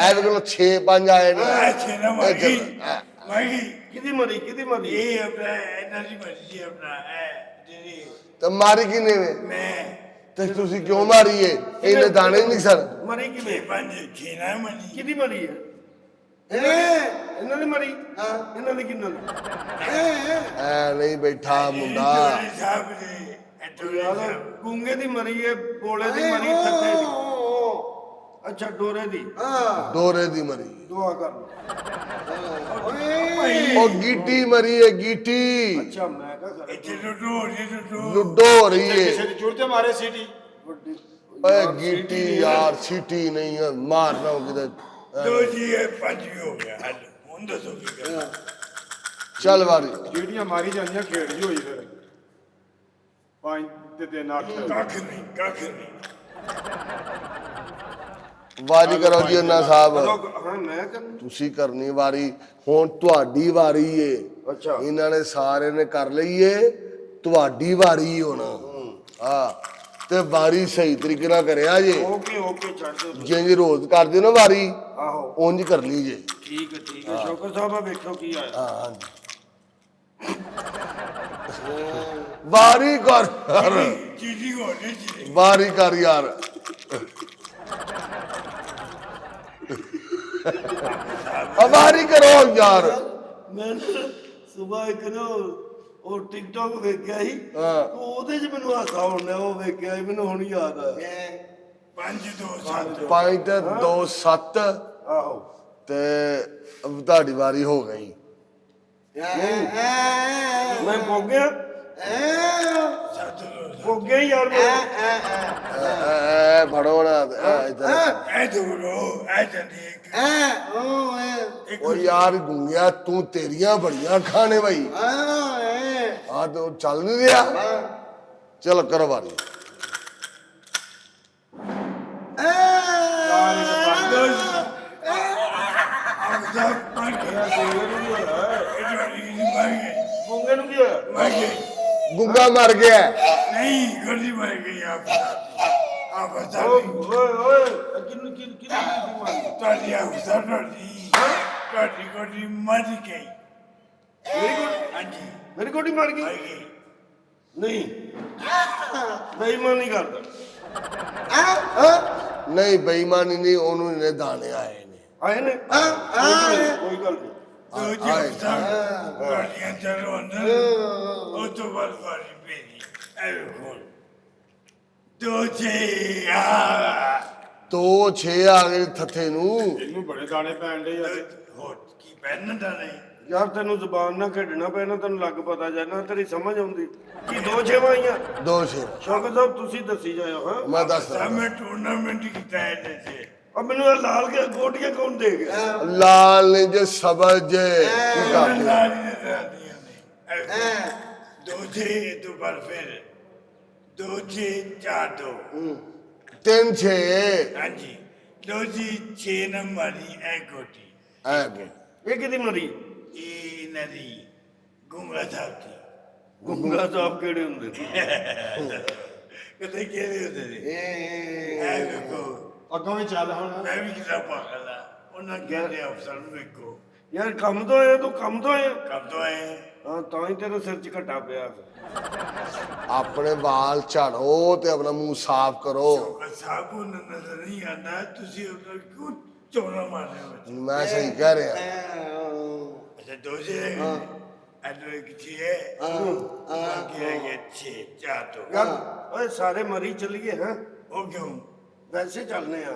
ਐਵੇਂ ਕੋਲ 6-5 ਆਏ ਨੇ। ਕਿਹਦੀ ਮਰੀ, ਕਿਹਦੀ ਮਰੀ? ਇਹ ਆਪਣਾ ਇਹਨਾਂ ਦੀ ਮਰਜ਼ੀ ਆਪਣਾ ਹੈ ਜਿਹੜੀ ਤੇ ਮਾਰੀ ਕਿਨੇ ਵੇ? ਮੈਂ ਤੇ ਤੁਸੀਂ ਕਿਉਂ ਮਾਰੀ ਏ? ਇਹਨੇ ਦਾਣੇ ਨਹੀਂ ਸਰ। ਮਰੀ ਕਿਵੇਂ? ਪੰਜ ਛੇਨਾ ਮਨੀ ਕਿਹਦੀ ਮਰੀ ਹੈ? ਇਹਨਾਂ ਦੀ ਮਰੀ? ਇਹਨਾਂ ਦੀ ਕਿੰਨਾਂ ਦੀ? ਐ ਨਹੀਂ ਬੈਠਾ ਮੁੰਡਾ। ਸਾਹਿਬ ਦੇ ਯਾਰ ਗੁੰਗੇ ਦੀ ਮਰੀ ਹੈ, ਬੋਲੇ ਦੀ ਮਰੀ, ਥੱਕੇ ਦੀ। ਅੱਛਾ ਡੋਰੇ ਦੀ। ਡੋਰੇ ਦੀ ਮਰੀ। ਦੁਆ ਕਰ ਲਓ। ਉਹ ਗੀਟੀ ਮਰੀ ਏ, ਗੀਟੀ। ਅੱਛਾ ਮੈਂ ਕਹਾਂ ਕਰ ਇੱਥੇ ਲੁੱਟੋ ਲੁੱਡੋ ਹੋ ਰਹੀ ਏ। ਕਿਸੇ ਦੀ ਚੁਰ ਤੇ ਮਾਰੇ ਸੀਟੀ। ਓਏ ਗੀਟੀ ਯਾਰ, ਸੀਟੀ ਨਹੀਂ ਹੈ, ਮਾਰਨਾ ਹੋ ਕਿਤੇ। ਦੋ ਜੀ ਇਹ ਪੰਜ ਵੀ ਹੋ ਗਿਆ। ਹੱਲ ਹੁਣ ਦੱਸੋ ਕੀ ਕਰਨਾ। ਚੱਲ ਵਾਰੀ। ਜਿਹੜੀਆਂ ਮਾਰੀ ਜਾਂਦੀਆਂ ਖੇਡ ਜੀ ਹੋਈ ਫਿਰ 5 ਤੇ 3 8। ਕੱਖ ਨਹੀਂ ਵਾਰੀ ਕਰੋ ਜੀ ਅੰਨਾ ਸਾਹਿਬ। ਹਾਂ ਮੈਂ ਕਰ। ਤੁਸੀਂ ਕਰਨੀ ਵਾਰੀ, ਹੁਣ ਤੁਹਾਡੀ ਵਾਰੀ ਏ। ਅੱਛਾ ਇਹਨਾਂ ਨੇ ਸਾਰੇ ਨੇ ਕਰ ਲਈ ਏ, ਤੁਹਾਡੀ ਵਾਰੀ ਹੁਣ। ਹਾਂ ਤੇ ਵਾਰੀ ਸਹੀ ਤਰੀਕੇ ਨਾਲ ਕਰਿਆ ਜੇ। ਓਕੇ ਓਕੇ ਛੱਡ ਦਿਓ। ਜਿੰਜ ਰੋਜ਼ ਕਰਦੇ ਨਾ ਵਾਰੀ, ਆਹੋ ਉਂਝ ਕਰ ਲਈ ਜੇ। ਠੀਕ ਹੈ ਸ਼ੌਕਰ ਸਾਹਿਬ ਆ ਵੇਖੋ ਕੀ ਆਇਆ। ਹਾਂ ਹਾਂਜੀ। ਵਾਰੀ ਕਰ ਯਾਰ, ਚੀਜੀ ਹੋਣੀ ਜੀ ਵਾਰੀ ਕਰ ਯਾਰ। ਵਾਰੀ ਕਰੋ ਯਾਰ। ਮੈਂ ਸਵੇਰ ਇੱਕ ਨਾ ਉਹ ਟਿਕਟੌਕ ਵੇਖਿਆ ਸੀ। ਹਾਂ। ਉਹਦੇ 'ਚ ਮੈਨੂੰ ਹਾਸਾ ਆਉਂਦਾ, ਉਹ ਵੇਖਿਆ ਸੀ, ਮੈਨੂੰ ਹੁਣ ਯਾਦ ਆਇਆ। 5 2 7 5 ਤੇ 2 7 ਆਹੋ ਤੇ ਤੁਹਾਡੀ ਵਾਰੀ ਹੋ ਗਈ। ਮੈਂ ਪੁੱਗ ਗਿਆ, 7 ਪੁੱਗ ਗਿਆ ਯਾਰ ਮੈਂ। ਐ ਫੜੋ ਨਾ ਇਧਰ। ਐ ਦੂਰੋ ਐ ਜੰਦੀ ਉਹ ਯਾਰ ਗੁੰਗਿਆ ਤੂੰ, ਤੇਰੀਆਂ ਬੜੀਆਂ ਖਾਣੇ ਭਾਈ। ਆ ਤੂੰ ਚੱਲ ਨਹੀਂ ਰਿਹਾ। ਚਲ ਕਰੋ ਵਾਰੀ। ਪੁੱਗੇ ਨੂੰ ਕੀ ਹੋਇਆ? ਗੁੰਗਾ ਮਰ ਗਿਆ। ਨਹੀਂ ਗੋਲੀ ਮਰ ਗਈ ਆਪ ਬਤਾ ਓਏ ਓਏ ਕਿੰਨੂੰ ਕੀ ਮਾਰੀ? ਤੁਹਾਡੀ ਆਫਸਰ ਤੁਹਾਡੀ ਗੋਲੀ ਮਰ ਗਈ। ਮੇਰੀ ਗੋਡੀ? ਹਾਂਜੀ ਮੇਰੀ ਗੋਡੀ ਮਾਰ ਗਈ? ਮਰ ਗਈ। ਨਹੀਂ ਬੇਈਮਾਨ ਨਹੀਂ ਕਰਦਾ। ਨਹੀਂ ਬੇਈਮਾਨੀ ਨਹੀਂ, ਉਹਨੂੰ ਇਹਨੇ ਦਾਣੇ ਆਏ ਨੇ। ਆਏ ਨੇ ਕੋਈ ਗੱਲ ਨਹੀਂ। ਦੋ ਜੀ ਅਫਸਰ ਗੋਲੀਆਂ ਚਲੋ ਅੰਦਰ ਉਹ ਤੋਂ ਬਾਅਦ ਗੋਲੀ ਪੇਰੀ ਇਹ ਵੇਖੋ 2 6 ਆ 2 6 ਆ ਗਏ ਥੱਥੇ ਨੂੰ। ਇਹਨੂੰ ਬੜੇ ਦਾਣੇ ਪੈਣ ਦੇ ਯਾਰ। ਹੋਰ ਕੀ ਪੈਨ ਦਾ ਨਹੀਂ ਯਾਰ ਤੈਨੂੰ ਜ਼ਬਾਨ ਨਾਲ ਖੇਡਣਾ ਪੈਣਾ, ਤੈਨੂੰ ਲੱਗ ਪਤਾ ਜਾਣਾ, ਤੇਰੀ ਸਮਝ ਆਉਂਦੀ ਕੀ 2 6 ਆਈਆਂ। 2 6 ਸ਼ੌਕਤ ਸਾਹਿਬ ਤੁਸੀਂ ਦੱਸੀ ਜਾਇਓ। ਹਾਂ ਮੈਂ ਦੱਸਦਾ। ਸਾਹਮਣੇ ਟੂਰਨਾਮੈਂਟ ਕੀਤਾ ਹੈ ਤੇ ਆ ਮੈਨੂੰ ਇਹ ਲਾਲ ਕੇ ਗੋਟੀਆਂ ਕੌਣ ਦੇ ਗਿਆ? ਲਾਲ ਨੇ ਜੇ ਸਬਰ ਜੇ ਲਾਲੀ ਦੇ ਦਾਦੀਆਂ ਨੇ 2 6 ਤੋਂ ਬਾਅਦ ਫਿਰ 2 6 4 2 3 6 ਹਾਂਜੀ 2 6 ਨੰਬਰ ਦੀ ਇਹ ਗੋਟੀ ਐ ਇਹ ਕਿਹਦੀ ਮਰੀ? ਇਹ ਨਦੀ ਗੁੰਗਾ ਸਾਹਿਬ ਦੀ ਗੁੰਗਾ ਸਾਹਿਬ ਕਿਹੜੇ ਹੁੰਦੇ ਨੇ? ਕਿਤੇ ਕਿਹੜੇ ਹੁੰਦੇ ਨੇ ਇਹ ਵੇਖੋ ਅੱਗੋਂ ਵੀ ਚੱਲ ਹੁਣ। ਮੈਂ ਵੀ ਕਿਤਾ ਪਾਗਲ ਆ ਉਹਨਾਂ ਕਹਿੰਦੇ ਅਫਸਰ ਨੂੰ ਵੇਖੋ ਯਾਰ ਕੰਮ ਤੋਂ ਆਇਆ ਤੂੰ, ਕੰਮ ਤੋਂ ਆਇਆ? ਕਬ ਤੋਂ ਆਏ ਹਾਂ ਤਾਂ ਹੀ ਤੇਰੇ ਸਿਰ 'ਚ ਘੱਟਾ ਪਿਆ। ਆਪਣੇ ਵਾਲ ਝਾੜੋ ਤੇ ਆਪਣਾ ਮੂੰਹ ਸਾਫ਼ ਕਰੋ। ਸਾਹਬ ਨੂੰ ਨਜ਼ਰ ਨਹੀਂ ਆਉਂਦਾ ਤੁਸੀਂ ਉਹਨਾਂ ਕਿਉਂ ਚੋਣਾ ਮਾਰ ਰਹੇ ਹੋ? ਮੈਂ ਸਹੀ ਕਹਿ ਰਿਹਾ। ਅੱਛਾ 2 6 ਅਦੋਂ ਇੱਕ ਚੀਜ਼ ਹੈ ਬਾਕੀ ਹੈ ਕਿ 6 4 2 ਯਾਰ ਓਏ ਸਾਰੇ ਮਰੀ ਚੱਲੀਏ। ਹਾਂ ਉਹ ਕਿਉਂ ਵੈਸੇ ਚੱਲਨੇ ਆ,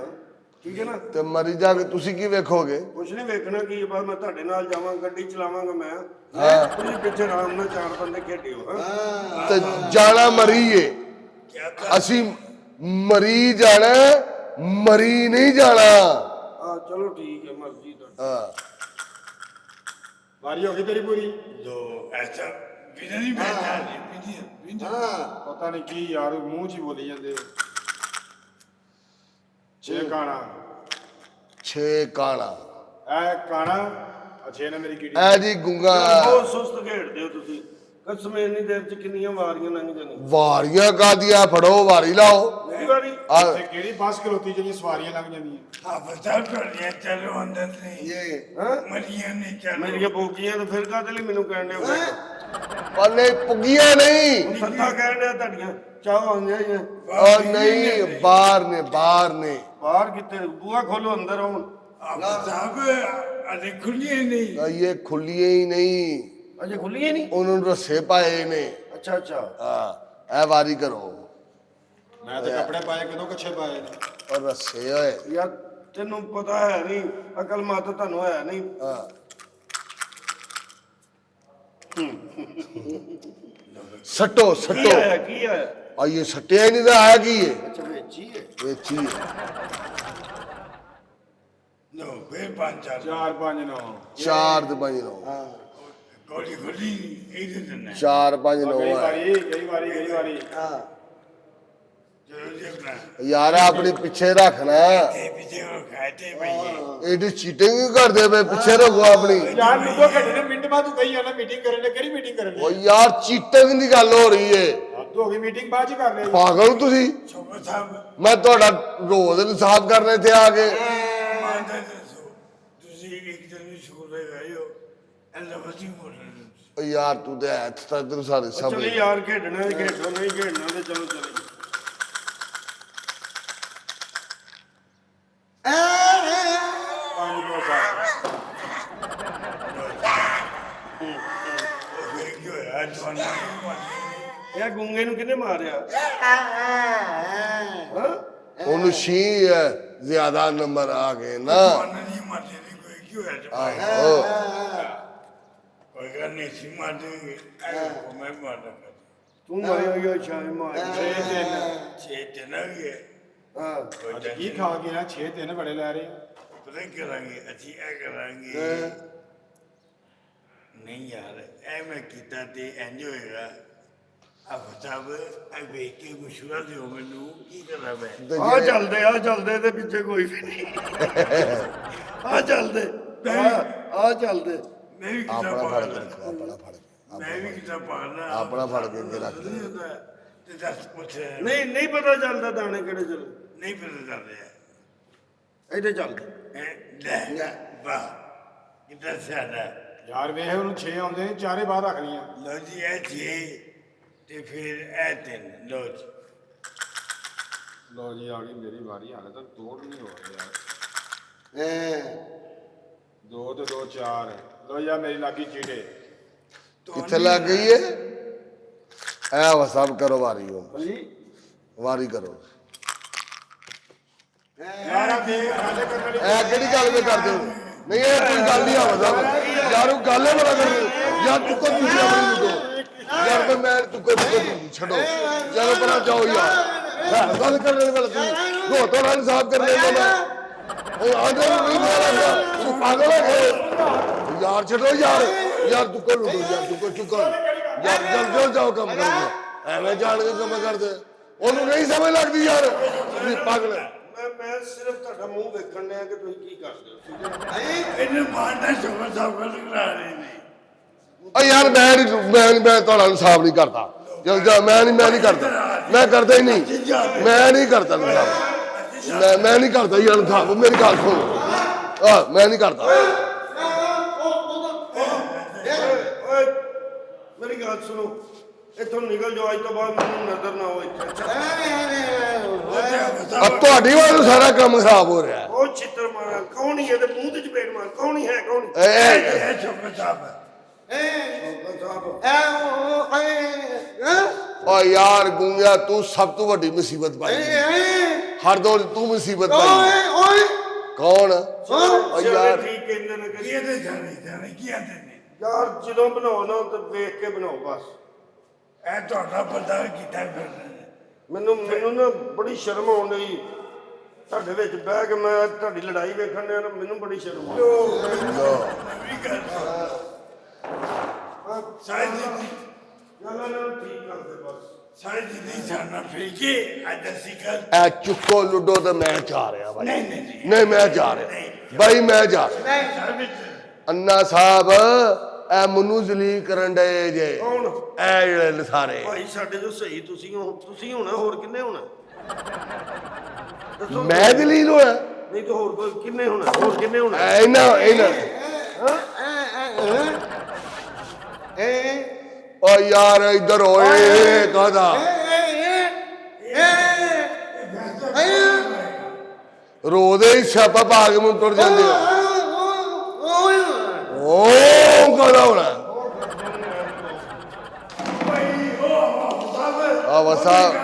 ਠੀਕ ਹੈ ਨਾ? ਤੇ ਮਰੀ ਜਾ ਕੇ ਤੁਸੀਂ ਕੀ ਵੇਖੋਗੇ? ਕੁਛ ਨਹੀਂ ਵੇਖਣਾ ਕੀ ਬਸ ਮੈਂ ਤੁਹਾਡੇ ਨਾਲ ਜਾਵਾਂ, ਗੱਡੀ ਚਲਾਵਾਂਗਾ ਮੈਂ। ਹਾਂ। ਤੁਸੀਂ ਪਿੱਛੇ ਆਰਾਮ ਨਾਲ 4 ਬੰਦੇ ਖੇਡਿਓ। ਹਾਂ ਤੇ ਜਾਣਾ ਮਰੀਏ, ਕਿਆ ਕਰ ਅਸੀਂ ਮਰੀ ਜਾਣਾ, ਮਰੀ ਨਹੀਂ ਜਾਣਾ। ਆ ਚਲੋ ਠੀਕ ਹੈ, ਮਰਜ਼ੀ ਤੁਹਾਡੀ। ਹਾਂ ਵਾਰੀ ਹੋ ਗਈ ਤੇਰੀ ਪੂਰੀ। ਦੋ ਐਸਾ ਬਿਨਾਂ ਨਹੀਂ ਬੈਠਾ ਬਿਨਾਂ ਪਤਾ ਨਹੀਂ ਕੀ ਯਾਰ ਮੂੰਹ 'ਚ ਹੀ ਬੋਲੀ ਜਾਂਦੇ। 6 ਕਾਣਾ 6 ਕਾਣਾ ਇਹ ਕਾਣਾ 6 ਨੇ ਮੇਰੀ ਕੀੜੀ। ਐ ਜੀ ਗੁੰਗਾ ਬਹੁਤ ਸੁਸਤ ਖੇਡਦੇ ਹੋ ਤੁਸੀਂ। ਕਸਮ ਇੰਨੀ ਦੇਰ 'ਚ ਕਿੰਨੀਆਂ ਵਾਰੀਆਂ ਲੰਘ ਜਾਣੀਆਂ। ਵਾਰੀਆਂ ਕਾਦੀਆਂ, ਫੜੋ ਵਾਰੀ ਲਾਓ। ਮੇਰੀ ਵਾਰੀ ਆ ਤੇ ਕਿਹੜੀ ਬੱਸ ਖਲੋਤੀ ਜਿਹੜੀਆਂ ਸਵਾਰੀਆਂ ਲੰਘ ਜਾਂਦੀਆਂ। ਬਤਾ ਕਰ ਚਲੋ ਅੰਦਰ ਨਹੀਂ ਹਾਂ ਮਰੀਆਂ ਨੇ ਚਲੋ ਮੇਰੀਆਂ ਬੋਕੀਆਂ ਤੇ ਫਿਰ ਕਾਹਦੇ ਲਈ ਮੈਨੂੰ ਕਹਿਣ ਦੇ? ਉਹਨੇ ਪੁੱਗੀਆਂ ਨਹੀਂ। ਸੱਤਾ ਕਹਿਣ ਡਿਆ ਤੁਹਾਡੀਆਂ ਚਾਹ ਆਉਂਦੀਆਂ ਹੀ ਆ। ਉਹ ਨਹੀਂ, ਬਾਹਰ ਨੇ, ਬਾਹਰ ਨੇ। ਬਾਹਰ ਕਿੱਥੇ? ਬੂਹਾ ਖੋਲੋ, ਅੰਦਰ ਆਉਣ। ਸਾਹਿਬ ਅਰੇ ਖੁੱਲੀਆਂ ਨਹੀਂ ਇਹ ਖੁੱਲੀਆਂ ਹੀ ਨਹੀਂ, ਅਜੇ ਖੁੱਲੀਆਂ ਨਹੀਂ? ਉਹਨਾਂ ਨੂੰ ਰੱਸੇ ਪਾਏ ਨੇ। ਅੱਛਾ ਅੱਛਾ। ਹਾਂ ਇਹ ਵਾਰੀ ਕਰੋ। ਮੈਂ ਤੇ ਕੱਪੜੇ ਪਾਏ ਕਿਦੋਂ ਕੱਛੇ ਪਾਏ। ਔਰ ਰੱਸੇ ਹੋਏ। ਯਾਰ ਤੈਨੂੰ ਪਤਾ ਹੈ ਨਹੀਂ, ਅਕਲ ਮਤ ਤੁਹਾਨੂੰ ਹੈ ਨਹੀਂ। ਹਾਂ ਸੱਟੋ ਕੀ ਸੱਟੋ। ਆਇਆ ਕੀ ਆਇਆ? ਆਈਏ ਸੱਟਿਆ ਹੀ ਨਹੀਂ ਤਾਂ ਆਇਆ ਕੀ ਹੈ? ਅੱਛਾ ਵੇਚੀ ਹੈ। ਇਹ ਚੀਜ਼ ਨੋ ਫਿਰ 5 4 4 5 9 4 ਤੇ 5 9 ਗੋਲੀ ਗੋਲੀ ਇਹ ਦੇ ਦਿੰਦਾ 4 5 9 ਕਈ ਹੈ। ਵਾਰੀ ਕਈ ਵਾਰੀ ਕਈ ਵਾਰੀ। ਚਲੋ ਦੇਖਣਾ ਯਾਰ ਆਪਣੀ ਪਿੱਛੇ ਰੱਖਣਾ। ਤੇ ਪਿੱਛੇ ਉਹ ਖਾਤੇ ਭਈਏ ਇਹਦੀ ਚੀਟਿੰਗ ਵੀ ਕਰਦੇ ਪਏ, ਪਿੱਛੇ ਰੱਖੋ ਆਪਣੀ। ਯਾਰ ਲੁੱਡੋ ਘੱਟੇ ਨੇ ਮਿੰਟ ਬਾਅਦ ਤੂੰ ਕਹੀ ਜਾਣਾ ਮੀਟਿੰਗ ਕਰਨ ਲਈ। ਕਿਹੜੀ ਮੀਟਿੰਗ ਕਰਨ ਉਹ ਲਈ? ਯਾਰ ਚੀਟਿੰਗ ਦੀ ਗੱਲ ਹੋ ਰਹੀ ਏ। ਹੱਦ ਹੋ ਗਈ ਮੀਟਿੰਗ ਬਾਅਦ ਚ ਕਰ ਲਈ। ਪਾਗਲ ਹੋ ਤੁਸੀਂ? ਸ਼ੋਭਾ ਸਾਹਿਬ ਮੈਂ ਤੁਹਾਡਾ ਰੋਜ਼ ਇਨਸਾਫ ਕਰਨੇ ਇੱਥੇ ਆ ਕੇ। ਮਾਨਦਾ ਦੱਸੋ ਤੁਸੀਂ ਇੱਕ ਦਿਨ ਵੀ ਸਕੂਲ ਗਏ ਹੋ ਐਲਾ ਵਸੀ ਮੋੜ ਉਹ ਯਾਰ ਤੂੰ ਤੇ ਐ ਤੈਨੂੰ ਸਾਰੇ ਸਭ ਚਲੀ ਯਾਰ ਖੇਡਣਾ ਹੈ ਖੇਡੋ, ਨਹੀਂ ਖੇਡਣਾ ਤੇ ਚਲੋ ਚਲੇ। 5 2 7 ਉਹ ਫਿਰ ਕੀ ਹੋਇਆ ਜਵਾਨਾ ਇਹ ਗੁੰਗੇ ਨੂੰ ਕਿਹਨੇ ਮਾਰਿਆ? ਹਾਂ ਉਹਨੂੰ ਛੀ ਜ਼ਿਆਦਾ ਨੰਬਰ ਆ ਗਏ ਨਾ। ਜਵਾਨਾ ਨਹੀਂ ਮਾਰਦੇ ਨਹੀਂ ਕੋਈ ਕੀ ਹੋਇਆ ਜਵਾਨਾ ਆਹੋ ਕੋਈ ਗੱਲ ਨਹੀਂ ਸੀ ਮਾਰ ਦੇਂਗੇ ਐ ਮੈਂ ਮਾਰਦਾ ਤੂੰ ਮਾਰਿਆ ਹੋਇਆ ਸ਼ਾਇਦ ਮਾਰ। 6 3 ਛੇ ਤੇ ਨਾ ਗਏ ਹਾਂ ਕੋਈ ਅੱਜ ਕੀ ਟੈਨਸ਼ਨ ਖਾ ਕੇ ਨਾ 6 3 ਬੜੇ ਲੈ ਰਹੇ। ਪਤਾ ਕੀ ਕਰਾਂਗੇ ਅਸੀਂ ਇਹ ਕਰਾਂਗੇ ਨਹੀਂ ਯਾਰ ਐ ਮੈਂ ਕੀਤਾ ਤੇ ਇੰਜ ਹੋਏਗਾ ਆਪ ਸਭ ਐ ਵੇਖ ਕੇ ਮਸ਼ਹੂਰ ਦਿਓ ਮੈਨੂੰ ਕੀ ਕਰਾਂ ਮੈਂ ਤੇ ਆ ਚੱਲਦੇ ਤੇ ਪਿੱਛੇ ਕੋਈ ਵੀ ਨਹੀਂ। ਆ ਚੱਲਦੇ ਆ ਚੱਲਦੇ। ਮੈਂ ਵੀ ਕਿਤਾ ਆਪਣਾ ਫੜ ਕੇ ਪਾਗਲ ਰੱਖਣਾ, ਆਪਣਾ ਫੜ ਕੇ ਮੈਂ ਵੀ ਕਿਤਾ ਪਾਗਲ ਆਪਣਾ ਫੜ ਕੇ ਅੱਗੇ ਰੱਖ ਨਹੀਂ ਹੁੰਦਾ ਤੇ ਦੱਸ ਪੁੱਛ ਨਹੀਂ ਨਹੀਂ ਪਤਾ ਚੱਲਦਾ ਦਾਣੇ ਕਿਹੜੇ ਚੱਲ। ਨਹੀਂ ਪਤਾ ਚੱਲਦਾ ਇੱਥੇ ਚੱਲਦੇ। ਲੈ ਵਾਹ ਕਿਤਾ ਸਿਆਣਾ ਯਾਰ ਵੇਖ ਉਹਨੂੰ 6 ਆਉਂਦੇ ਨੇ, ਚਾਰੇ ਬਾਹਰ ਰੱਖ ਲੀਆਂ। ਲੋ ਜੀ ਇਹ ਛੇ ਤੇ ਫਿਰ ਇਹ ਤਿੰਨ ਲੋ ਜੀ ਲੋ ਜੀ ਆ ਗਈ ਮੇਰੀ ਵਾਰੀ। ਹਾਲੇ ਤਾਂ ਤੋੜ ਨਹੀਂ ਹੋ ਰਿਹਾ ਯਾਰ। 2 ਤੇ 2 4। ਲੋ ਯਾਰ ਮੇਰੀ ਲੱਗੀ ਚੀਟੇ। ਕਿੱਥੇ ਲੱਗ ਗਈ ਏ? ਐ ਵਾ ਸਭ ਕਰੋ ਵਾਰੀ ਹੁਣ ਹਾਂਜੀ ਵਾਰੀ ਕਰੋ ਯਾਰ ਦੇ ਹਾਲੇ ਕਰਨ ਐ ਕਿਹੜੀ ਗੱਲ ਵੇ ਕਰਦੇ ਹੋ ਨਹੀਂ ਇਹ ਕੋਈ ਗੱਲ ਨਹੀਂ ਆਵਾ ਸਾਹਿਬ ਯਾਰ ਉਹ ਗੱਲ ਹੈ ਬੜਾ ਕਰਦੇ ਯਾਰ ਤੂੰ ਕੋ ਦੂਜਾ ਬਣੀ ਲੁੱਟੋ ਯਾਰ ਫਿਰ ਮੈਂ ਤੂੰ ਕੋ ਛੱਡੋ ਚਲੋ ਪਰਾਂ ਜਾਓ ਯਾਰ ਗੱਲ ਕਰਨ ਵਾਲਾ ਤੂੰ ਹੋ ਤੋਂ ਨਾਲ ਸਾਫ ਕਰ ਲੈਂਦਾ ਮੈਂ ਉਹ ਆਂਦੇ ਨਹੀਂ ਮਾਰਾਂਗਾ ਤੂੰ ਪਾਗਲ ਹੈ ਯਾਰ ਛੱਡੋ ਯਾਰ ਤੂੰ ਕੋ ਲੁੱਟੋ ਯਾਰ ਤੂੰ ਕੋ ਚੁੱਕੋ ਯਾਰ ਜਲਦੀ ਜਾਓ ਕੰਮ ਕਰੋ ਐਵੇਂ ਜਾਣ ਕੇ ਕੰਮ ਕਰਦੇ ਉਹਨੂੰ ਨਹੀਂ ਸਮਝ ਲੱਗਦੀ ਯਾਰ ਤੁਸੀਂ ਪਾਗਲ ਹੈ ਮੈਂ ਸਿਰਫ ਤੁਹਾਡਾ ਮੂੰਹ ਵੇਖਣ ਡਿਆ ਕਿ ਤੁਸੀਂ ਕੀ ਕਰਦੇ ਹੋ ਠੀਕ ਹੈ ਇਹਨੂੰ ਮਾਰਨਾ ਸ਼ੁਕਰ ਸਾਹਿਬ ਕਰਾ ਰਹੇ ਨੇ ਓ ਯਾਰ ਮੈਂ ਤੁਹਾਡਾ ਇਨਸਾਫ ਨਹੀਂ ਕਰਦਾ ਚਲ ਜਾ ਮੈਂ ਨਹੀਂ ਕਰਦਾ ਮੈਂ ਕਰਦਾ ਹੀ ਨਹੀਂ ਮੈਂ ਨਹੀਂ ਕਰਦਾ ਇਨਸਾਫ ਮੈਂ ਨਹੀਂ ਕਰਦਾ ਯਾਰ ਇਨਸਾਫ ਮੇਰੀ ਗੱਲ ਸੁਣ ਆ ਮੈਂ ਨਹੀਂ ਕਰਦਾ ਓਏ ਮੇਰੀ ਗੱਲ ਸੁਣੋ ਇੱਥੋਂ ਨਿਕਲ ਜਾਓ ਅੱਜ ਤੋਂ ਬਾਅਦ ਮੈਨੂੰ ਨਜ਼ਰ ਨਾ ਆਓ ਇੱਥੇ ਆ ਤੁਹਾਡੀ ਵਜ੍ਹਾ ਤੋਂ ਸਾਰਾ ਕੰਮ ਖਰਾਬ ਹੋ ਰਿਹਾ ਉਹ ਛਿੱਤਰ ਮਾਰਾਂ ਕੌਣ ਹੀ ਇਹਦੇ ਮੂੰਹ ਤੇ ਚਪੇੜ ਮਾਰ ਕੌਣ ਹੀ ਹੈ ਕੌਣ ਇਹ ਸ਼ੁਕਰ ਸਾਹਿਬ ਓ ਯਾਰ ਗੁੰਗਾ ਤੂੰ ਸਭ ਤੋਂ ਵੱਡੀ ਮੁਸੀਬਤ ਪਾਈ ਹਰ ਦੌਰ ਤੂੰ ਮੁਸੀਬਤ ਪਾਈ ਕੌਣ ਓ ਯਾਰ ਠੀਕ ਕਹਿੰਦੇ ਨੇ ਕਿ ਇਹਦੇ ਜਾਣੇ ਕੀ ਆਂਦੇ ਨੇ ਯਾਰ ਜਦੋਂ ਬਣਾਓ ਨਾ ਤਾਂ ਵੇਖ ਕੇ ਬਣਾਓ ਬਸ ਇਹ ਤੁਹਾਡਾ ਬੰਦਾ ਕੀਤਾ ਫਿਰ ਮੈਨੂੰ ਨਾ ਬੜੀ ਸ਼ਰਮ ਆਉਣ ਡਈ ਤੁਹਾਡੇ ਵਿੱਚ ਬਹਿ ਕੇ ਮੈਂ ਤੁਹਾਡੀ ਲੜਾਈ ਵੇਖਣ ਡਿਆ ਨਾ ਮੈਨੂੰ ਬੜੀ ਸ਼ਰਮ ਆਉਂਦੀ ਸਾਈਂ ਜੀ ਚੱਲ ਠੀਕ ਕਰਦੇ ਬਸ ਸਾਈਂ ਜੀ ਦੀ ਸਾਨਾ ਫੇਕੇ ਅੱਜ ਅਸੀਂ ਕੱਲ ਐ ਚੁੱਕੋ ਲੁੱਡੋ ਤੇ ਮੈਂ ਜਾ ਰਿਹਾ ਬਾਈ ਨਹੀਂ ਨਹੀਂ ਮੈਂ ਜਾ ਰਿਹਾ ਬਾਈ ਮੈਂ ਜਾ ਰਿਹਾ ਸਾਹਿਬ ਅੰਨਾ ਸਾਹਿਬ ਐ ਮਨੂੰ ਜ਼ਲੀਲ ਕਰਨ ਡਏ ਜੇ ਕੌਣ ਐ ਜਿਹੜੇ ਸਾਰੇ ਭਾਈ ਸਾਡੇ ਜੋ ਸਹੀ ਤੁਸੀਂ ਹੋਣਾ ਹੋਰ ਕਿੰਨੇ ਹੋਣਾ ਦੱਸੋ ਮੈਂ ਦਲੀਲ ਹੋਇਆ ਨਹੀਂ ਤਾਂ ਹੋਰ ਕੋਈ ਕਿੰਨੇ ਹੋਣਾ ਹੋਰ ਕਿੰਨੇ ਹੋਣਾ ਇਹਨਾਂ ਓ ਯਾਰ ਇੱਧਰ ਓਏ ਕਾਹਦਾ ਰੋਦੇ ਹੀ ਛਾਪਾ ਪਾ ਕੇ ਮੈਨੂੰ ਤੁਰ ਜਾਂਦੇ ਓ ਕਾਹਦਾ ਹੋਣਾ ਆ ਵਸਾ